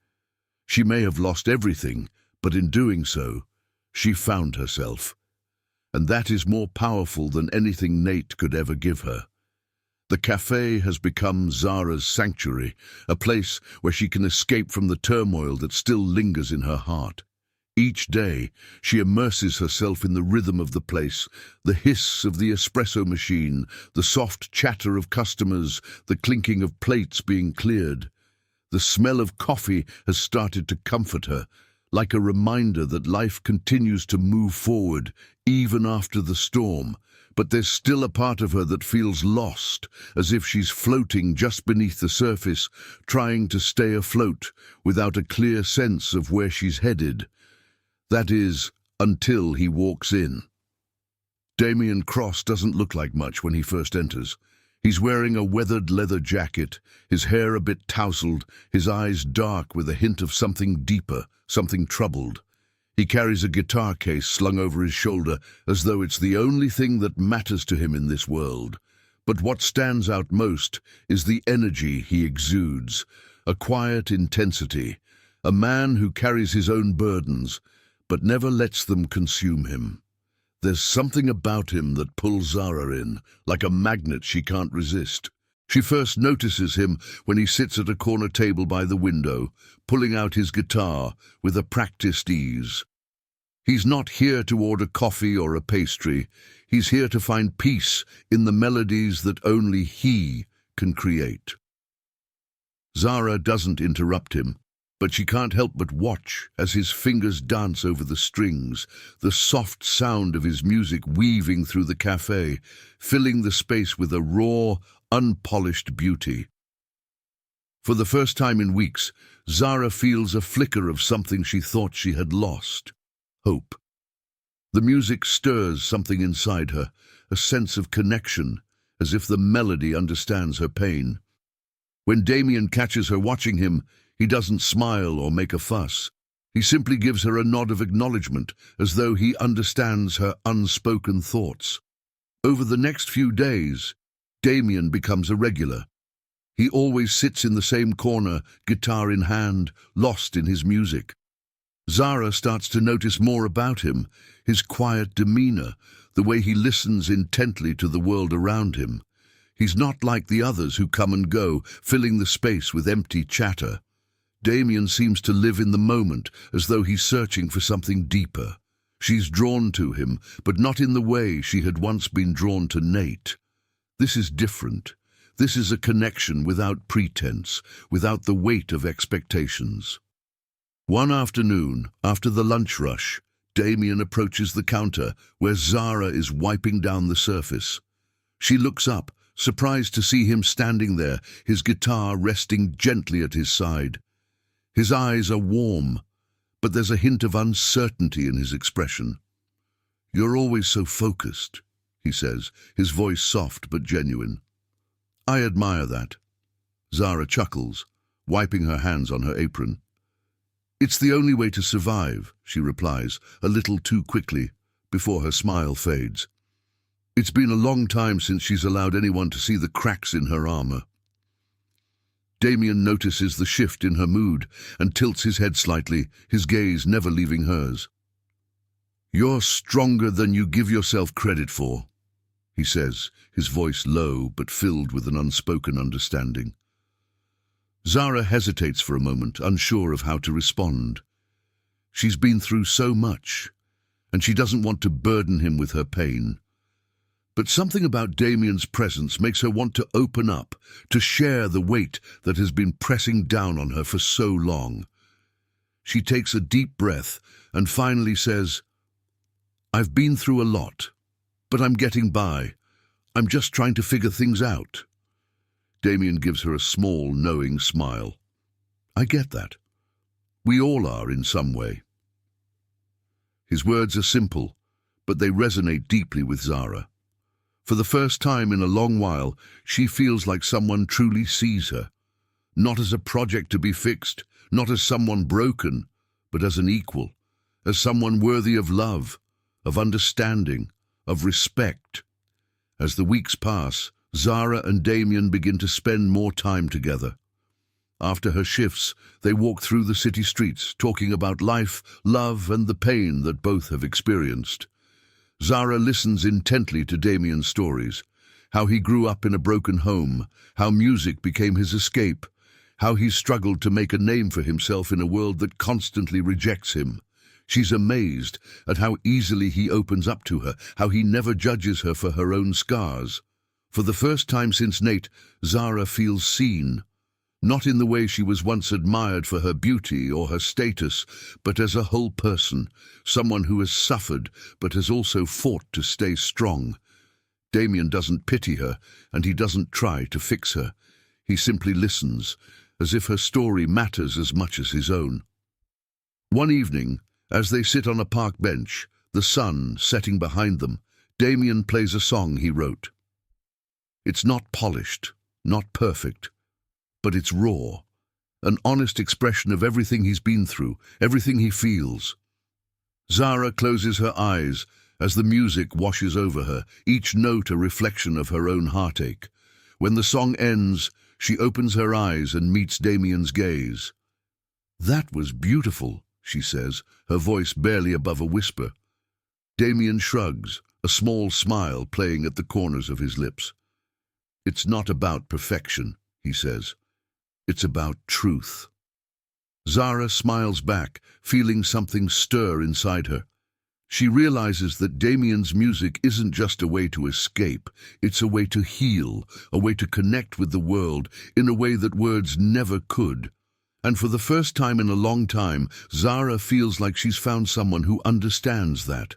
She may have lost everything, but in doing so, she found herself. And that is more powerful than anything Nate could ever give her. The cafe has become Zara's sanctuary, a place where she can escape from the turmoil that still lingers in her heart. Each day, she immerses herself in the rhythm of the place, the hiss of the espresso machine, the soft chatter of customers, the clinking of plates being cleared. The smell of coffee has started to comfort her, like a reminder that life continues to move forward, even after the storm. But there's still a part of her that feels lost, as if she's floating just beneath the surface, trying to stay afloat, without a clear sense of where she's headed. That is, until he walks in. Damien Cross doesn't look like much when he first enters. He's wearing a weathered leather jacket, his hair a bit tousled, his eyes dark with a hint of something deeper, something troubled. He carries a guitar case slung over his shoulder, as though it's the only thing that matters to him in this world. But what stands out most is the energy he exudes, a quiet intensity, a man who carries his own burdens, but never lets them consume him. There's something about him that pulls Zara in, like a magnet she can't resist. She first notices him when he sits at a corner table by the window, pulling out his guitar with a practiced ease. He's not here to order coffee or a pastry. He's here to find peace in the melodies that only he can create. Zara doesn't interrupt him, but she can't help but watch as his fingers dance over the strings, the soft sound of his music weaving through the cafe, filling the space with a raw, unpolished beauty. For the first time in weeks, Zara feels a flicker of something she thought she had lost: hope. The music stirs something inside her, a sense of connection, as if the melody understands her pain. When Damien catches her watching him, he doesn't smile or make a fuss. He simply gives her a nod of acknowledgement, as though he understands her unspoken thoughts. Over the next few days, Damien becomes a regular. He always sits in the same corner, guitar in hand, lost in his music. Zara starts to notice more about him, his quiet demeanor, the way he listens intently to the world around him. He's not like the others who come and go, filling the space with empty chatter. Damien seems to live in the moment, as though he's searching for something deeper. She's drawn to him, but not in the way she had once been drawn to Nate. This is different. This is a connection without pretense, without the weight of expectations. One afternoon, after the lunch rush, Damien approaches the counter where Zara is wiping down the surface. She looks up, surprised to see him standing there, his guitar resting gently at his side. His eyes are warm, but there's a hint of uncertainty in his expression. "You're always so focused," he says, his voice soft but genuine. "I admire that." Zara chuckles, wiping her hands on her apron. "It's the only way to survive," she replies, a little too quickly, before her smile fades. It's been a long time since she's allowed anyone to see the cracks in her armor. Damien notices the shift in her mood and tilts his head slightly, his gaze never leaving hers. "You're stronger than you give yourself credit for," he says, his voice low but filled with an unspoken understanding. Zara hesitates for a moment, unsure of how to respond. She's been through so much, and she doesn't want to burden him with her pain. But something about Damien's presence makes her want to open up, to share the weight that has been pressing down on her for so long. She takes a deep breath and finally says, "I've been through a lot, but I'm getting by. I'm just trying to figure things out." Damien gives her a small, knowing smile. "I get that. We all are in some way." His words are simple, but they resonate deeply with Zara. For the first time in a long while, she feels like someone truly sees her, not as a project to be fixed, not as someone broken, but as an equal, as someone worthy of love, of understanding, of respect. As the weeks pass, Zara and Damien begin to spend more time together. After her shifts, they walk through the city streets, talking about life, love, and the pain that both have experienced. Zara listens intently to Damien's stories, how he grew up in a broken home, how music became his escape, how he struggled to make a name for himself in a world that constantly rejects him. She's amazed at how easily he opens up to her, how he never judges her for her own scars. For the first time since Nate, Zara feels seen, not in the way she was once admired for her beauty or her status, but as a whole person, someone who has suffered but has also fought to stay strong. Damien doesn't pity her, and he doesn't try to fix her. He simply listens, as if her story matters as much as his own. One evening, as they sit on a park bench, the sun setting behind them, Damien plays a song he wrote. It's not polished, not perfect, but it's raw, an honest expression of everything he's been through, everything he feels. Zara closes her eyes as the music washes over her, each note a reflection of her own heartache. When the song ends, she opens her eyes and meets Damien's gaze. "That was beautiful," she says, her voice barely above a whisper. Damien shrugs, a small smile playing at the corners of his lips. "It's not about perfection," he says. "It's about truth." Zara smiles back, feeling something stir inside her. She realizes that Damien's music isn't just a way to escape, it's a way to heal, a way to connect with the world in a way that words never could. And for the first time in a long time, Zara feels like she's found someone who understands that.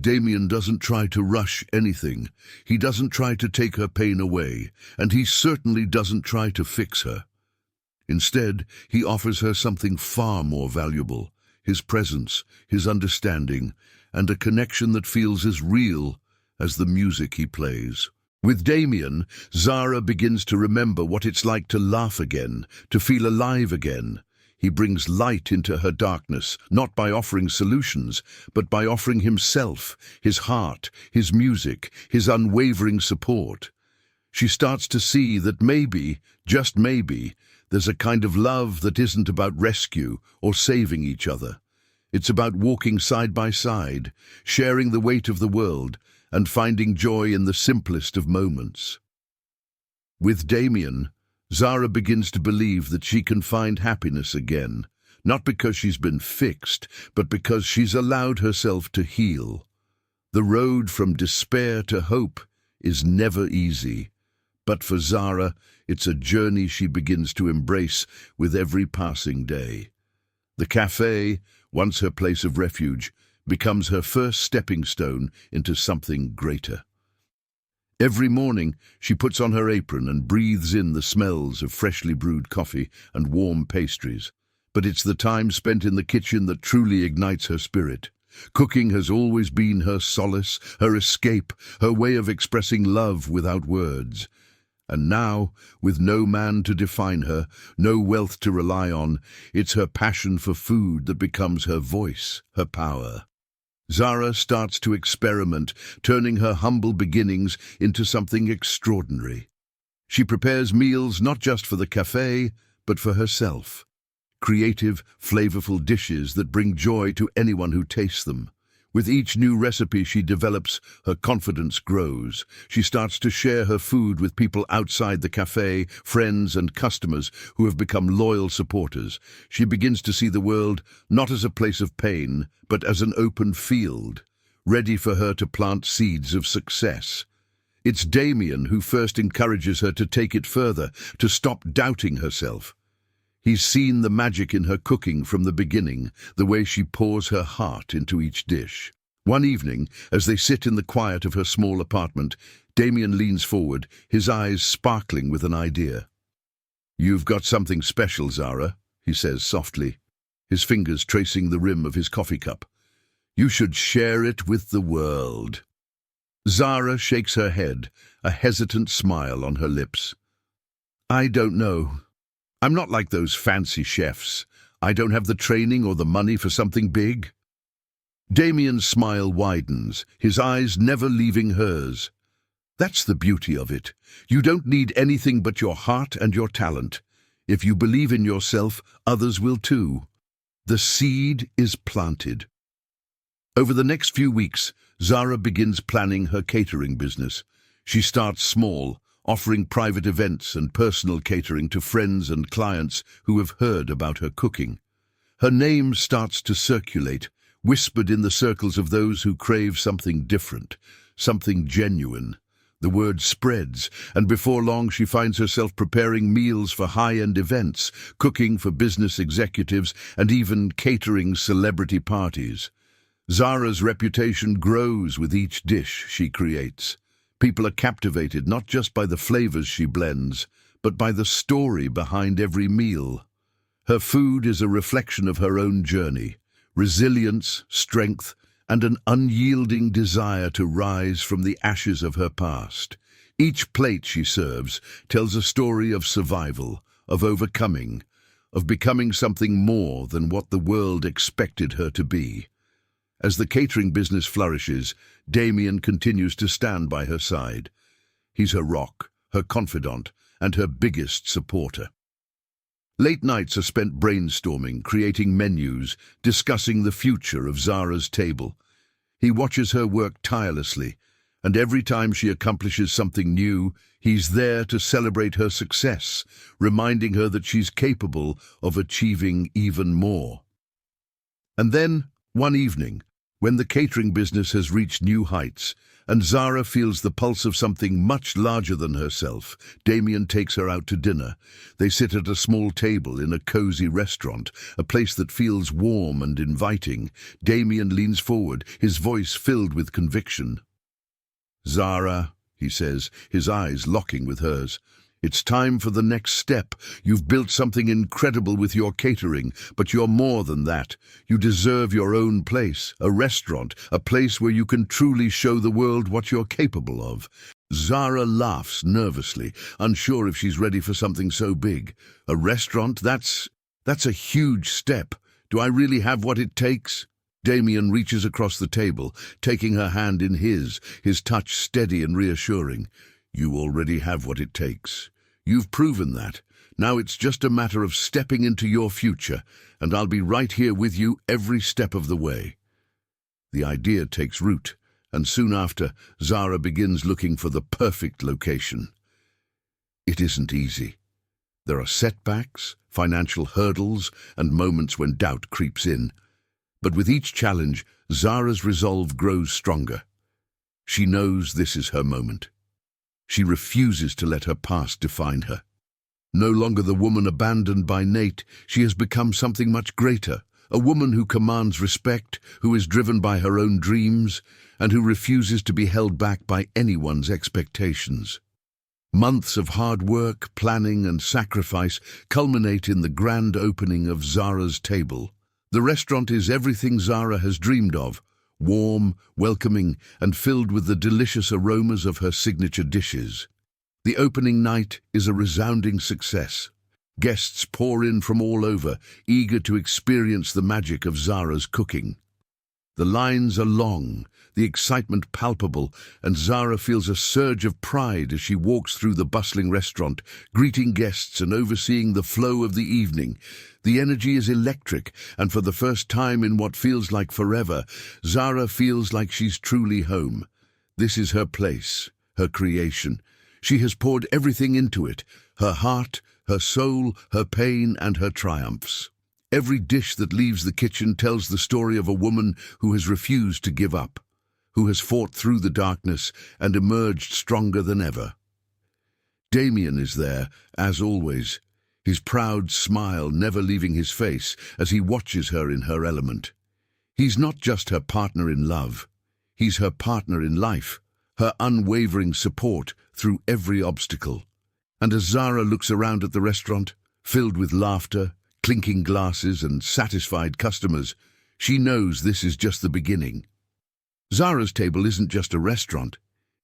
Damien doesn't try to rush anything. He doesn't try to take her pain away, and he certainly doesn't try to fix her. Instead, he offers her something far more valuable, his presence, his understanding, and a connection that feels as real as the music he plays. With Damien, Zara begins to remember what it's like to laugh again, to feel alive again. He brings light into her darkness, not by offering solutions, but by offering himself, his heart, his music, his unwavering support. She starts to see that maybe, just maybe, there's a kind of love that isn't about rescue or saving each other. It's about walking side by side, sharing the weight of the world, and finding joy in the simplest of moments. With Damien, Zara begins to believe that she can find happiness again, not because she's been fixed, but because she's allowed herself to heal. The road from despair to hope is never easy, but for Zara, it's a journey she begins to embrace with every passing day. The cafe, once her place of refuge, becomes her first stepping stone into something greater. Every morning, she puts on her apron and breathes in the smells of freshly brewed coffee and warm pastries. But it's the time spent in the kitchen that truly ignites her spirit. Cooking has always been her solace, her escape, her way of expressing love without words. And now, with no man to define her, no wealth to rely on, it's her passion for food that becomes her voice, her power. Zara starts to experiment, turning her humble beginnings into something extraordinary. She prepares meals not just for the cafe, but for herself. Creative, flavorful dishes that bring joy to anyone who tastes them. With each new recipe she develops, her confidence grows. She starts to share her food with people outside the cafe, friends and customers who have become loyal supporters. She begins to see the world not as a place of pain, but as an open field, ready for her to plant seeds of success. It's Damien who first encourages her to take it further, to stop doubting herself. He's seen the magic in her cooking from the beginning, the way she pours her heart into each dish. One evening, as they sit in the quiet of her small apartment, Damien leans forward, his eyes sparkling with an idea. "You've got something special, Zara," he says softly, his fingers tracing the rim of his coffee cup. "You should share it with the world." Zara shakes her head, a hesitant smile on her lips. "I don't know. I'm not like those fancy chefs. I don't have the training or the money for something big." Damien's smile widens, his eyes never leaving hers. "That's the beauty of it. You don't need anything but your heart and your talent. If you believe in yourself, others will too. The seed is planted." Over the next few weeks, Zara begins planning her catering business. She starts small, offering private events and personal catering to friends and clients who have heard about her cooking. Her name starts to circulate, whispered in the circles of those who crave something different, something genuine. The word spreads, and before long she finds herself preparing meals for high-end events, cooking for business executives, and even catering celebrity parties. Zara's reputation grows with each dish she creates. People are captivated not just by the flavors she blends, but by the story behind every meal. Her food is a reflection of her own journey, resilience, strength, and an unyielding desire to rise from the ashes of her past. Each plate she serves tells a story of survival, of overcoming, of becoming something more than what the world expected her to be. As the catering business flourishes, Damien continues to stand by her side. He's her rock, her confidant, and her biggest supporter. Late nights are spent brainstorming, creating menus, discussing the future of Zara's table. He watches her work tirelessly, and every time she accomplishes something new, he's there to celebrate her success, reminding her that she's capable of achieving even more. And then, one evening, when the catering business has reached new heights, and Zara feels the pulse of something much larger than herself, Damien takes her out to dinner. They sit at a small table in a cozy restaurant, a place that feels warm and inviting. Damien leans forward, his voice filled with conviction. "Zara," he says, his eyes locking with hers, "it's time for the next step. You've built something incredible with your catering, but you're more than that. You deserve your own place, a restaurant, a place where you can truly show the world what you're capable of." Zara laughs nervously, unsure if she's ready for something so big. "A restaurant? That's a huge step. Do I really have what it takes?" Damien reaches across the table, taking her hand in his touch steady and reassuring. "You already have what it takes. You've proven that. Now it's just a matter of stepping into your future, and I'll be right here with you every step of the way." The idea takes root, and soon after, Zara begins looking for the perfect location. It isn't easy. There are setbacks, financial hurdles, and moments when doubt creeps in. But with each challenge, Zara's resolve grows stronger. She knows this is her moment. She refuses to let her past define her. No longer the woman abandoned by Nate, she has become something much greater, a woman who commands respect, who is driven by her own dreams, and who refuses to be held back by anyone's expectations. Months of hard work, planning, and sacrifice culminate in the grand opening of Zara's table. The restaurant is everything Zara has dreamed of, warm, welcoming, and filled with the delicious aromas of her signature dishes. The opening night is a resounding success. Guests pour in from all over, eager to experience the magic of Zara's cooking. The lines are long, the excitement palpable, and Zara feels a surge of pride as she walks through the bustling restaurant, greeting guests and overseeing the flow of the evening. The energy is electric, and for the first time in what feels like forever, Zara feels like she's truly home. This is her place, her creation. She has poured everything into it, her heart, her soul, her pain, and her triumphs. Every dish that leaves the kitchen tells the story of a woman who has refused to give up, who has fought through the darkness and emerged stronger than ever. Damien is there, as always, his proud smile never leaving his face as he watches her in her element. He's not just her partner in love, he's her partner in life, her unwavering support through every obstacle. And as Zara looks around at the restaurant, filled with laughter, clinking glasses and satisfied customers, she knows this is just the beginning. Zara's table isn't just a restaurant.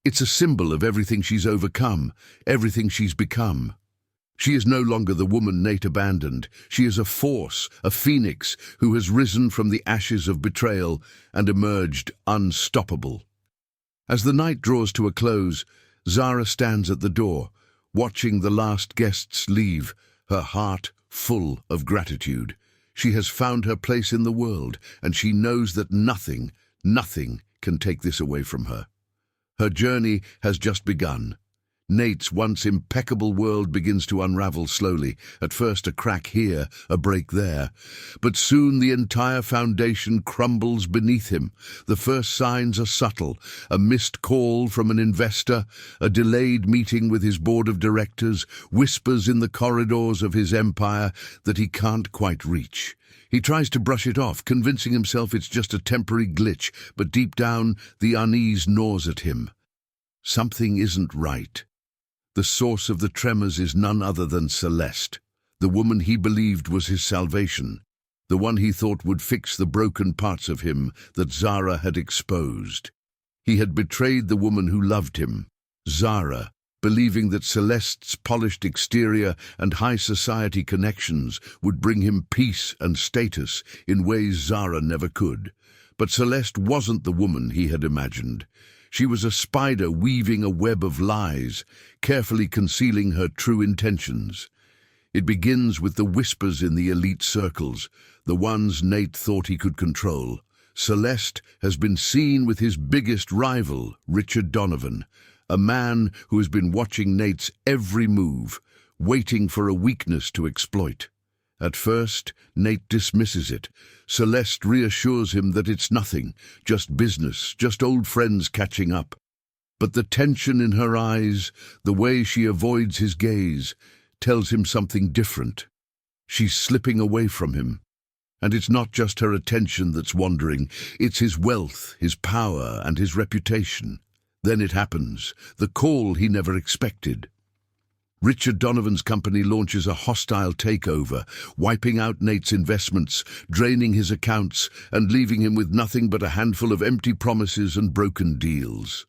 It's a symbol of everything she's overcome, everything she's become. She is no longer the woman Nate abandoned. She is a force, a phoenix, who has risen from the ashes of betrayal and emerged unstoppable. As the night draws to a close, Zara stands at the door, watching the last guests leave, her heart full of gratitude. She has found her place in the world, and she knows that nothing can take this away from her. Her journey has just begun. Nate's once impeccable world begins to unravel slowly, at first a crack here, a break there. But soon the entire foundation crumbles beneath him. The first signs are subtle: a missed call from an investor, a delayed meeting with his board of directors, whispers in the corridors of his empire that he can't quite reach. He tries to brush it off, convincing himself it's just a temporary glitch, but deep down, the unease gnaws at him. Something isn't right. The source of the tremors is none other than Celeste, the woman he believed was his salvation, the one he thought would fix the broken parts of him that Zara had exposed. He had betrayed the woman who loved him, Zara, believing that Celeste's polished exterior and high society connections would bring him peace and status in ways Zara never could. But Celeste wasn't the woman he had imagined. She was a spider weaving a web of lies, carefully concealing her true intentions. It begins with the whispers in the elite circles, the ones Nate thought he could control. Celeste has been seen with his biggest rival, Richard Donovan, a man who has been watching Nate's every move, waiting for a weakness to exploit. At first, Nate dismisses it. Celeste reassures him that it's nothing, just business, just old friends catching up. But the tension in her eyes, the way she avoids his gaze, tells him something different. She's slipping away from him. And it's not just her attention that's wandering, it's his wealth, his power, and his reputation. Then it happens, the call he never expected. Richard Donovan's company launches a hostile takeover, wiping out Nate's investments, draining his accounts, and leaving him with nothing but a handful of empty promises and broken deals.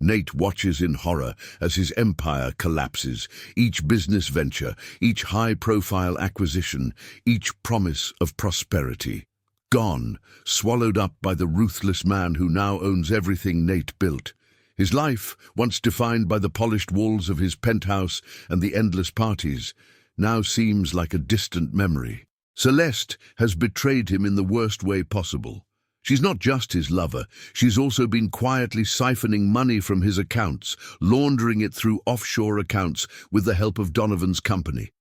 Nate watches in horror as his empire collapses, each business venture, each high-profile acquisition, each promise of prosperity. Gone, swallowed up by the ruthless man who now owns everything Nate built. His life, once defined by the polished walls of his penthouse and the endless parties, now seems like a distant memory. Celeste has betrayed him in the worst way possible. She's not just his lover, she's also been quietly siphoning money from his accounts, laundering it through offshore accounts with the help of Donovan's company.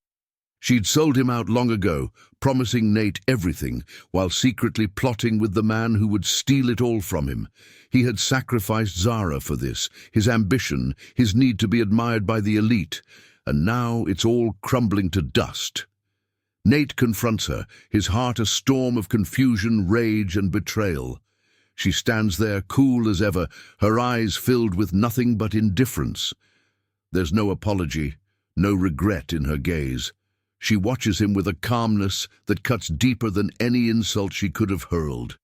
She'd sold him out long ago, promising Nate everything, while secretly plotting with the man who would steal it all from him. He had sacrificed Zara for this, his ambition, his need to be admired by the elite, and now it's all crumbling to dust. Nate confronts her, his heart a storm of confusion, rage, and betrayal. She stands there cool as ever, her eyes filled with nothing but indifference. There's no apology, no regret in her gaze. She watches him with a calmness that cuts deeper than any insult she could have hurled.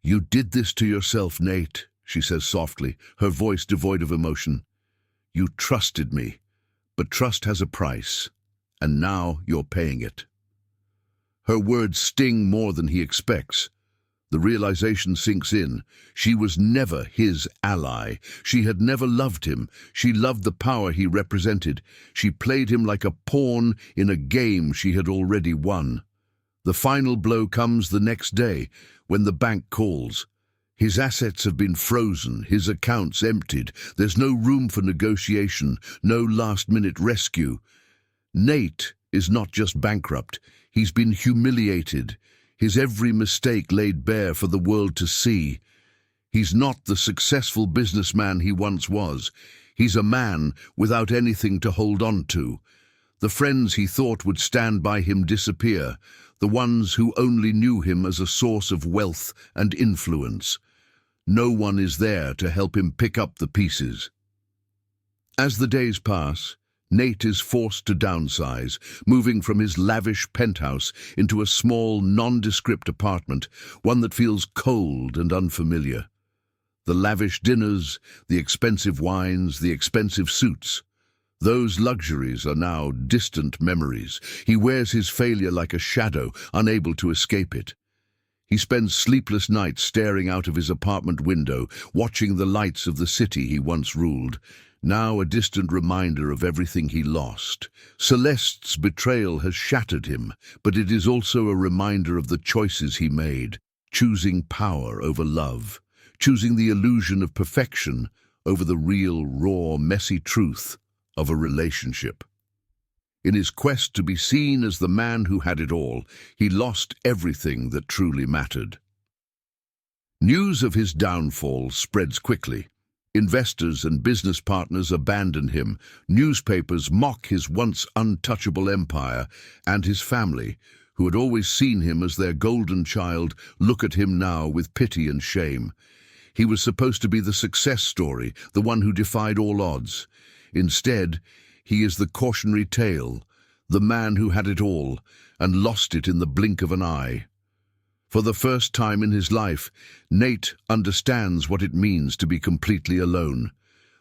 "You did this to yourself, Nate," she says softly, her voice devoid of emotion. You trusted me, but trust has a price, and now you're paying it." Her words sting more than he expects. The realization sinks in. She was never his ally. She had never loved him. She loved the power he represented. She played him like a pawn in a game she had already won. The final blow comes the next day, when the bank calls. His assets have been frozen, his accounts emptied. There's no room for negotiation, no last-minute rescue. Nate is not just bankrupt. He's been humiliated, his every mistake laid bare for the world to see. He's not the successful businessman he once was. He's a man without anything to hold on to. The friends he thought would stand by him disappear, the ones who only knew him as a source of wealth and influence. No one is there to help him pick up the pieces. As the days pass, Nate is forced to downsize, moving from his lavish penthouse into a small, nondescript apartment, one that feels cold and unfamiliar. The lavish dinners, the expensive wines, the expensive suits. Those luxuries are now distant memories. He wears his failure like a shadow, unable to escape it. He spends sleepless nights staring out of his apartment window, watching the lights of the city he once ruled, now a distant reminder of everything he lost. Celeste's betrayal has shattered him, but it is also a reminder of the choices he made, choosing power over love, choosing the illusion of perfection over the real, raw, messy truth of a relationship. In his quest to be seen as the man who had it all, he lost everything that truly mattered. News of his downfall spreads quickly. Investors and business partners abandon him. Newspapers mock his once untouchable empire, and his family, who had always seen him as their golden child, look at him now with pity and shame. He was supposed to be the success story, the one who defied all odds. Instead, he is the cautionary tale, the man who had it all and lost it in the blink of an eye. For the first time in his life, Nate understands what it means to be completely alone.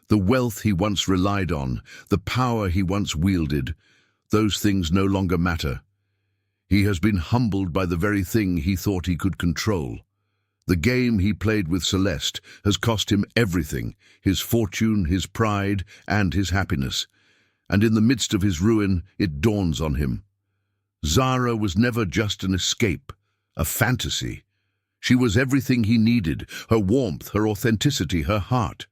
The wealth he once relied on, the power he once wielded, those things no longer matter. He has been humbled by the very thing he thought he could control. The game he played with Celeste has cost him everything, his fortune, his pride, and his happiness. And in the midst of his ruin, it dawns on him. Zara was never just an escape, a fantasy. She was everything he needed, her warmth, her authenticity, her heart.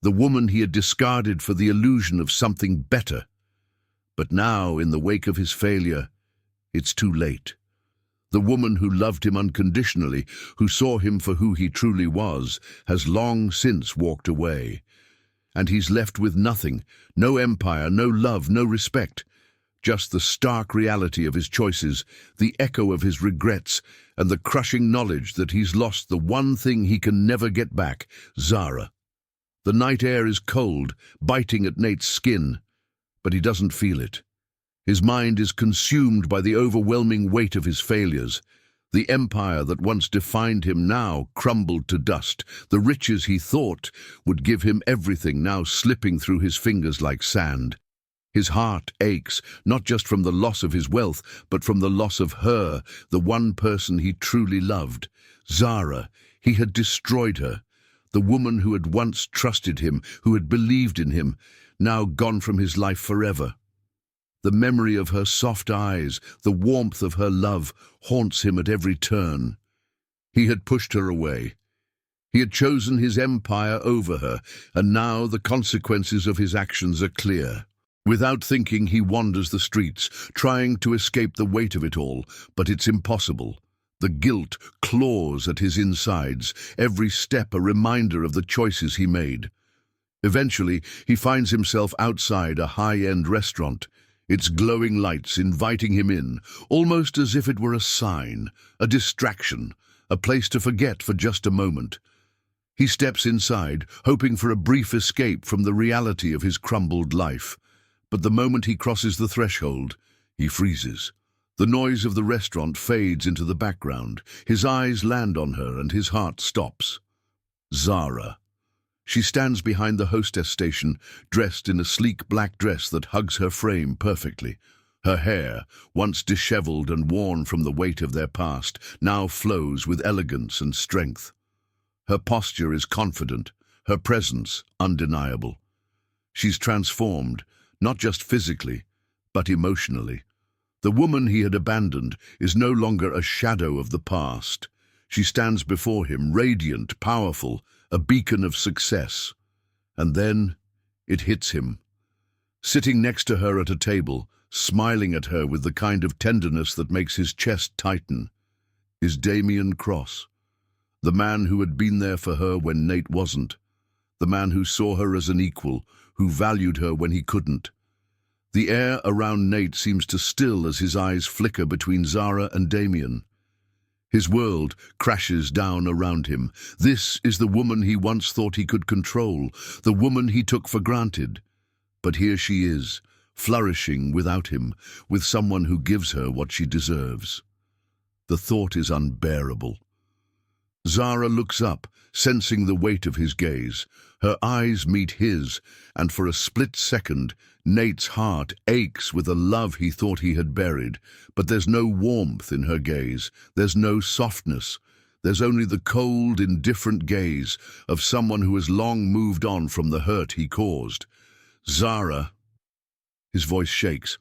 The woman he had discarded for the illusion of something better. But now, in the wake of his failure, it's too late. The woman who loved him unconditionally, who saw him for who he truly was, has long since walked away. And he's left with nothing, no empire, no love, no respect. Just the stark reality of his choices, the echo of his regrets, and the crushing knowledge that he's lost the one thing he can never get back, Zara. The night air is cold, biting at Nate's skin, but he doesn't feel it. His mind is consumed by the overwhelming weight of his failures. The empire that once defined him now crumbled to dust. The riches he thought would give him everything now slipping through his fingers like sand. His heart aches, not just from the loss of his wealth, but from the loss of her, the one person he truly loved. Zara, he had destroyed her. The woman who had once trusted him, who had believed in him, now gone from his life forever. The memory of her soft eyes, the warmth of her love, haunts him at every turn. He had pushed her away. He had chosen his empire over her, and now the consequences of his actions are clear. Without thinking, he wanders the streets, trying to escape the weight of it all, but it's impossible. The guilt claws at his insides, every step a reminder of the choices he made. Eventually, he finds himself outside a high-end restaurant, its glowing lights inviting him in, almost as if it were a sign, a distraction, a place to forget for just a moment. He steps inside, hoping for a brief escape from the reality of his crumbled life. But the moment he crosses the threshold, he freezes. The noise of the restaurant fades into the background. His eyes land on her and his heart stops. Zara. She stands behind the hostess station, dressed in a sleek black dress that hugs her frame perfectly. Her hair, once disheveled and worn from the weight of their past, now flows with elegance and strength. Her posture is confident, her presence undeniable. She's transformed, not just physically, but emotionally. The woman he had abandoned is no longer a shadow of the past. She stands before him, radiant, powerful, a beacon of success. And then it hits him. Sitting next to her at a table, smiling at her with the kind of tenderness that makes his chest tighten, is Damien Cross, the man who had been there for her when Nate wasn't, the man who saw her as an equal, who valued her when he couldn't. The air around Nate seems to still as his eyes flicker between Zara and Damien. His world crashes down around him. This is the woman he once thought he could control, the woman he took for granted. But here she is, flourishing without him, with someone who gives her what she deserves. The thought is unbearable. Zara looks up, sensing the weight of his gaze. Her eyes meet his, and for a split second, Nate's heart aches with a love he thought he had buried. But there's no warmth in her gaze. There's no softness. There's only the cold, indifferent gaze of someone who has long moved on from the hurt he caused. Zara. His voice shakes.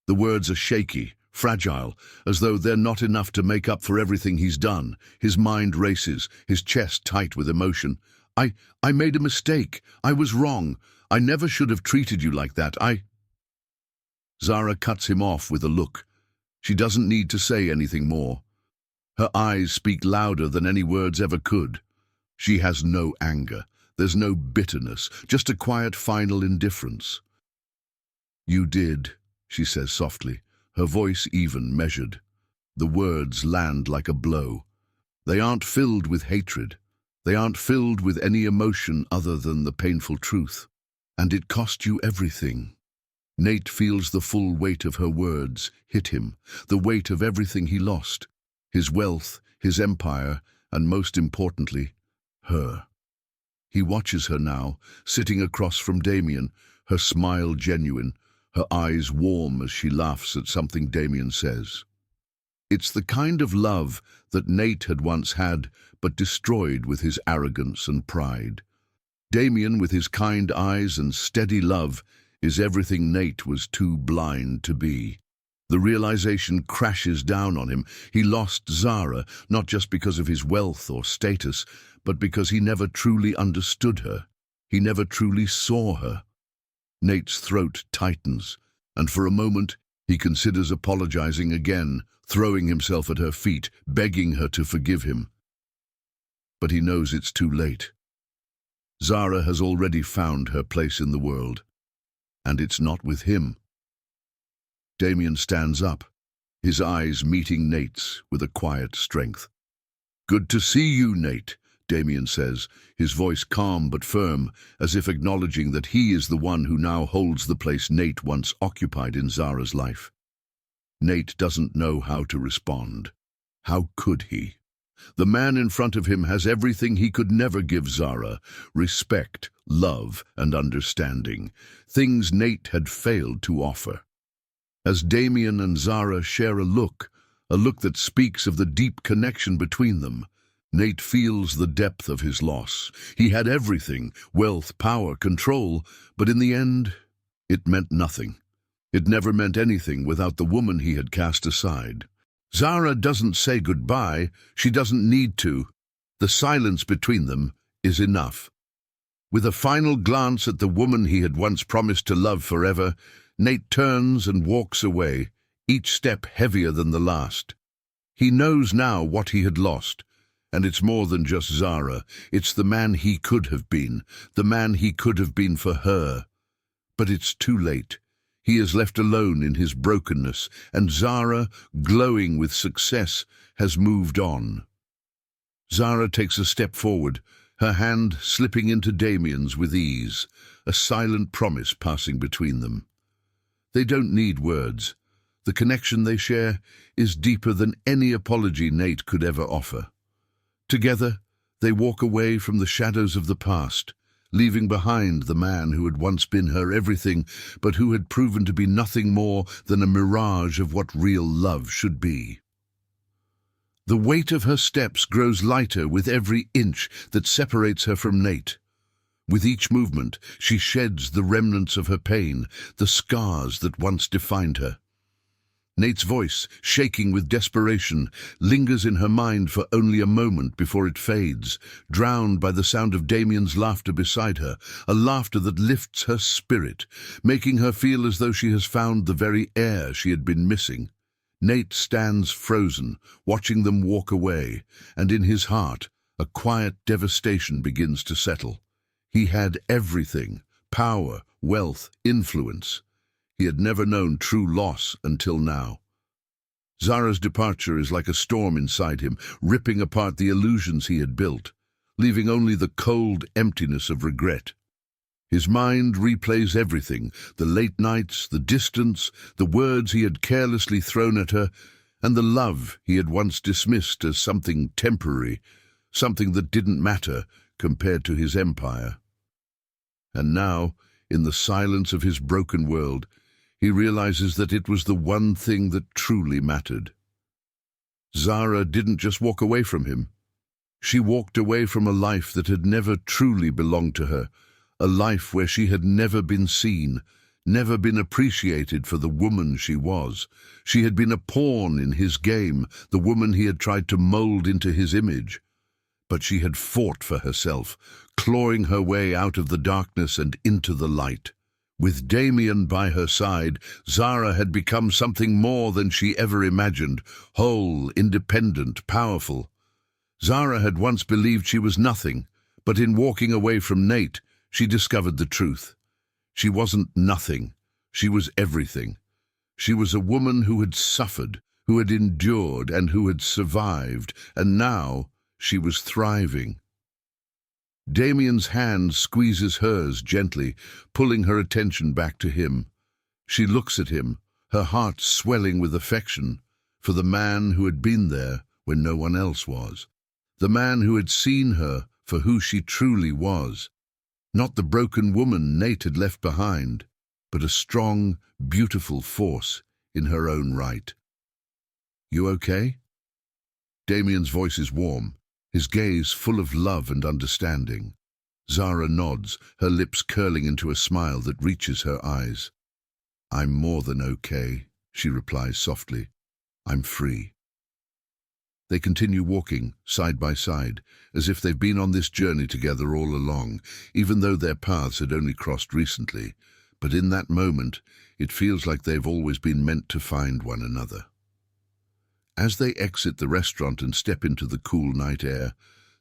The words are shaky, fragile, as though they're not enough to make up for everything he's done. His mind races, his chest tight with emotion. I made a mistake. I was wrong. I never should have treated you like that. Zara cuts him off with a look. She doesn't need to say anything more. Her eyes speak louder than any words ever could. She has no anger. There's no bitterness, just a quiet final indifference. You did, she says softly, her voice even, measured. The words land like a blow. They aren't filled with hatred. They aren't filled with any emotion other than the painful truth. And it cost you everything. Nate feels the full weight of her words hit him, the weight of everything he lost. His wealth, his empire, and most importantly, her. He watches her now, sitting across from Damien, her smile genuine, her eyes warm as she laughs at something Damien says. It's the kind of love that Nate had once had, but destroyed with his arrogance and pride. Damien, with his kind eyes and steady love, is everything Nate was too blind to be. The realization crashes down on him. He lost Zara, not just because of his wealth or status, but because he never truly understood her. He never truly saw her. Nate's throat tightens, and for a moment he considers apologizing again, throwing himself at her feet, begging her to forgive him. But he knows it's too late. Zara has already found her place in the world, and it's not with him. Damien stands up, his eyes meeting Nate's with a quiet strength. "Good to see you, Nate," Damien says, his voice calm but firm, as if acknowledging that he is the one who now holds the place Nate once occupied in Zara's life. Nate doesn't know how to respond. How could he? The man in front of him has everything he could never give Zara: respect, love, and understanding, things Nate had failed to offer. As Damien and Zara share a look that speaks of the deep connection between them, Nate feels the depth of his loss. He had everything: wealth, power, control, but in the end, it meant nothing. It never meant anything without the woman he had cast aside. Zara doesn't say goodbye. She doesn't need to. The silence between them is enough. With a final glance at the woman he had once promised to love forever, Nate turns and walks away, each step heavier than the last. He knows now what he had lost, and it's more than just Zara. It's the man he could have been, the man he could have been for her. But it's too late. He is left alone in his brokenness, and Zara, glowing with success, has moved on. Zara takes a step forward, her hand slipping into Damien's with ease, a silent promise passing between them. They don't need words. The connection they share is deeper than any apology Nate could ever offer. Together, They walk away from the shadows of the past, leaving behind the man who had once been her everything, but who had proven to be nothing more than a mirage of what real love should be. The weight of her steps grows lighter with every inch that separates her from Nate. With each movement, she sheds the remnants of her pain, the scars that once defined her. Nate's voice, shaking with desperation, lingers in her mind for only a moment before it fades, drowned by the sound of Damien's laughter beside her, a laughter that lifts her spirit, making her feel as though she has found the very air she had been missing. Nate stands frozen, watching them walk away, and in his heart, a quiet devastation begins to settle. He had everything: power, wealth, influence. He had never known true loss until now. Zara's departure is like a storm inside him, ripping apart the illusions he had built, leaving only the cold emptiness of regret. His mind replays everything: the late nights, the distance, the words he had carelessly thrown at her, and the love he had once dismissed as something temporary, something that didn't matter compared to his empire. And now, in the silence of his broken world, he realizes that it was the one thing that truly mattered. Zara didn't just walk away from him. She walked away from a life that had never truly belonged to her, a life where she had never been seen, never been appreciated for the woman she was. She had been a pawn in his game, the woman he had tried to mold into his image. But she had fought for herself, clawing her way out of the darkness and into the light. With Damien by her side, Zara had become something more than she ever imagined: whole, independent, powerful. Zara had once believed she was nothing, but in walking away from Nate, she discovered the truth. She wasn't nothing. She was everything. She was a woman who had suffered, who had endured, and who had survived, and now she was thriving. Damien's hand squeezes hers gently, pulling her attention back to him. She looks at him, her heart swelling with affection for the man who had been there when no one else was, the man who had seen her for who she truly was. Not the broken woman Nate had left behind, but a strong, beautiful force in her own right. "You okay?" Damien's voice is warm, his gaze full of love and understanding. Zara nods, her lips curling into a smile that reaches her eyes. "I'm more than okay," she replies softly. "I'm free." They continue walking, side by side, as if they've been on this journey together all along, even though their paths had only crossed recently. But in that moment, it feels like they've always been meant to find one another. As they exit the restaurant and step into the cool night air,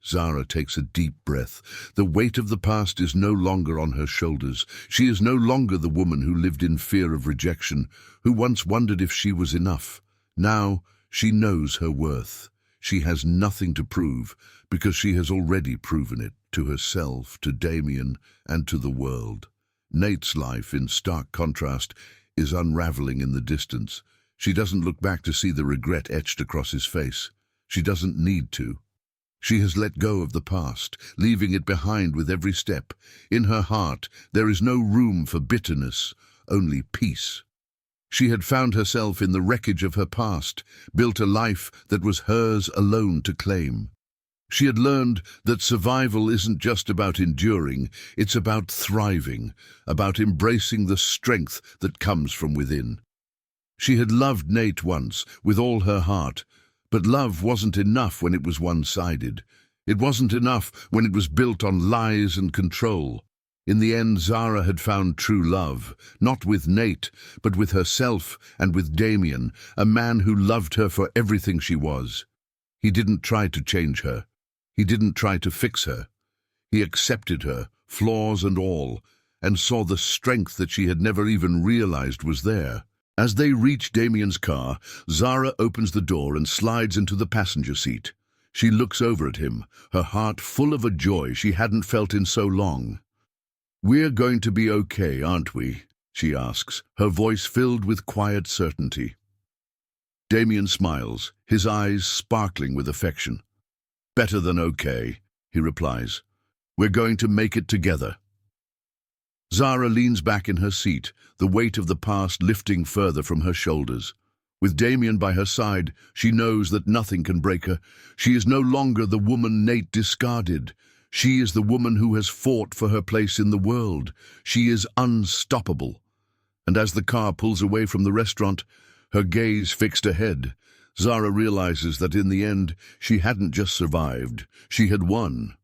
Zara takes a deep breath. The weight of the past is no longer on her shoulders. She is no longer the woman who lived in fear of rejection, who once wondered if she was enough. Now she knows her worth. She has nothing to prove, because she has already proven it to herself, to Damien, and to the world. Nate's life, in stark contrast, is unraveling in the distance. She doesn't look back to see the regret etched across his face. She doesn't need to. She has let go of the past, leaving it behind with every step. In her heart, there is no room for bitterness, only peace. She had found herself in the wreckage of her past, built a life that was hers alone to claim. She had learned that survival isn't just about enduring, it's about thriving, about embracing the strength that comes from within. She had loved Nate once, with all her heart, but love wasn't enough when it was one-sided. It wasn't enough when it was built on lies and control. In the end, Zara had found true love, not with Nate, but with herself and with Damien, a man who loved her for everything she was. He didn't try to change her. He didn't try to fix her. He accepted her, flaws and all, and saw the strength that she had never even realized was there. As they reach Damien's car, Zara opens the door and slides into the passenger seat. She looks over at him, her heart full of a joy she hadn't felt in so long. "We're going to be okay, aren't we?" she asks, her voice filled with quiet certainty. Damien smiles, his eyes sparkling with affection. "Better than okay. he replies. We're going to make it together. Zara leans back in her seat, the weight of the past lifting further from her shoulders. With Damien by her side, she knows that nothing can break her. She is no longer the woman Nate discarded. She is the woman who has fought for her place in the world. She is unstoppable. And as the car pulls away from the restaurant, her gaze fixed ahead, Zara realizes that in the end, she hadn't just survived, she had won.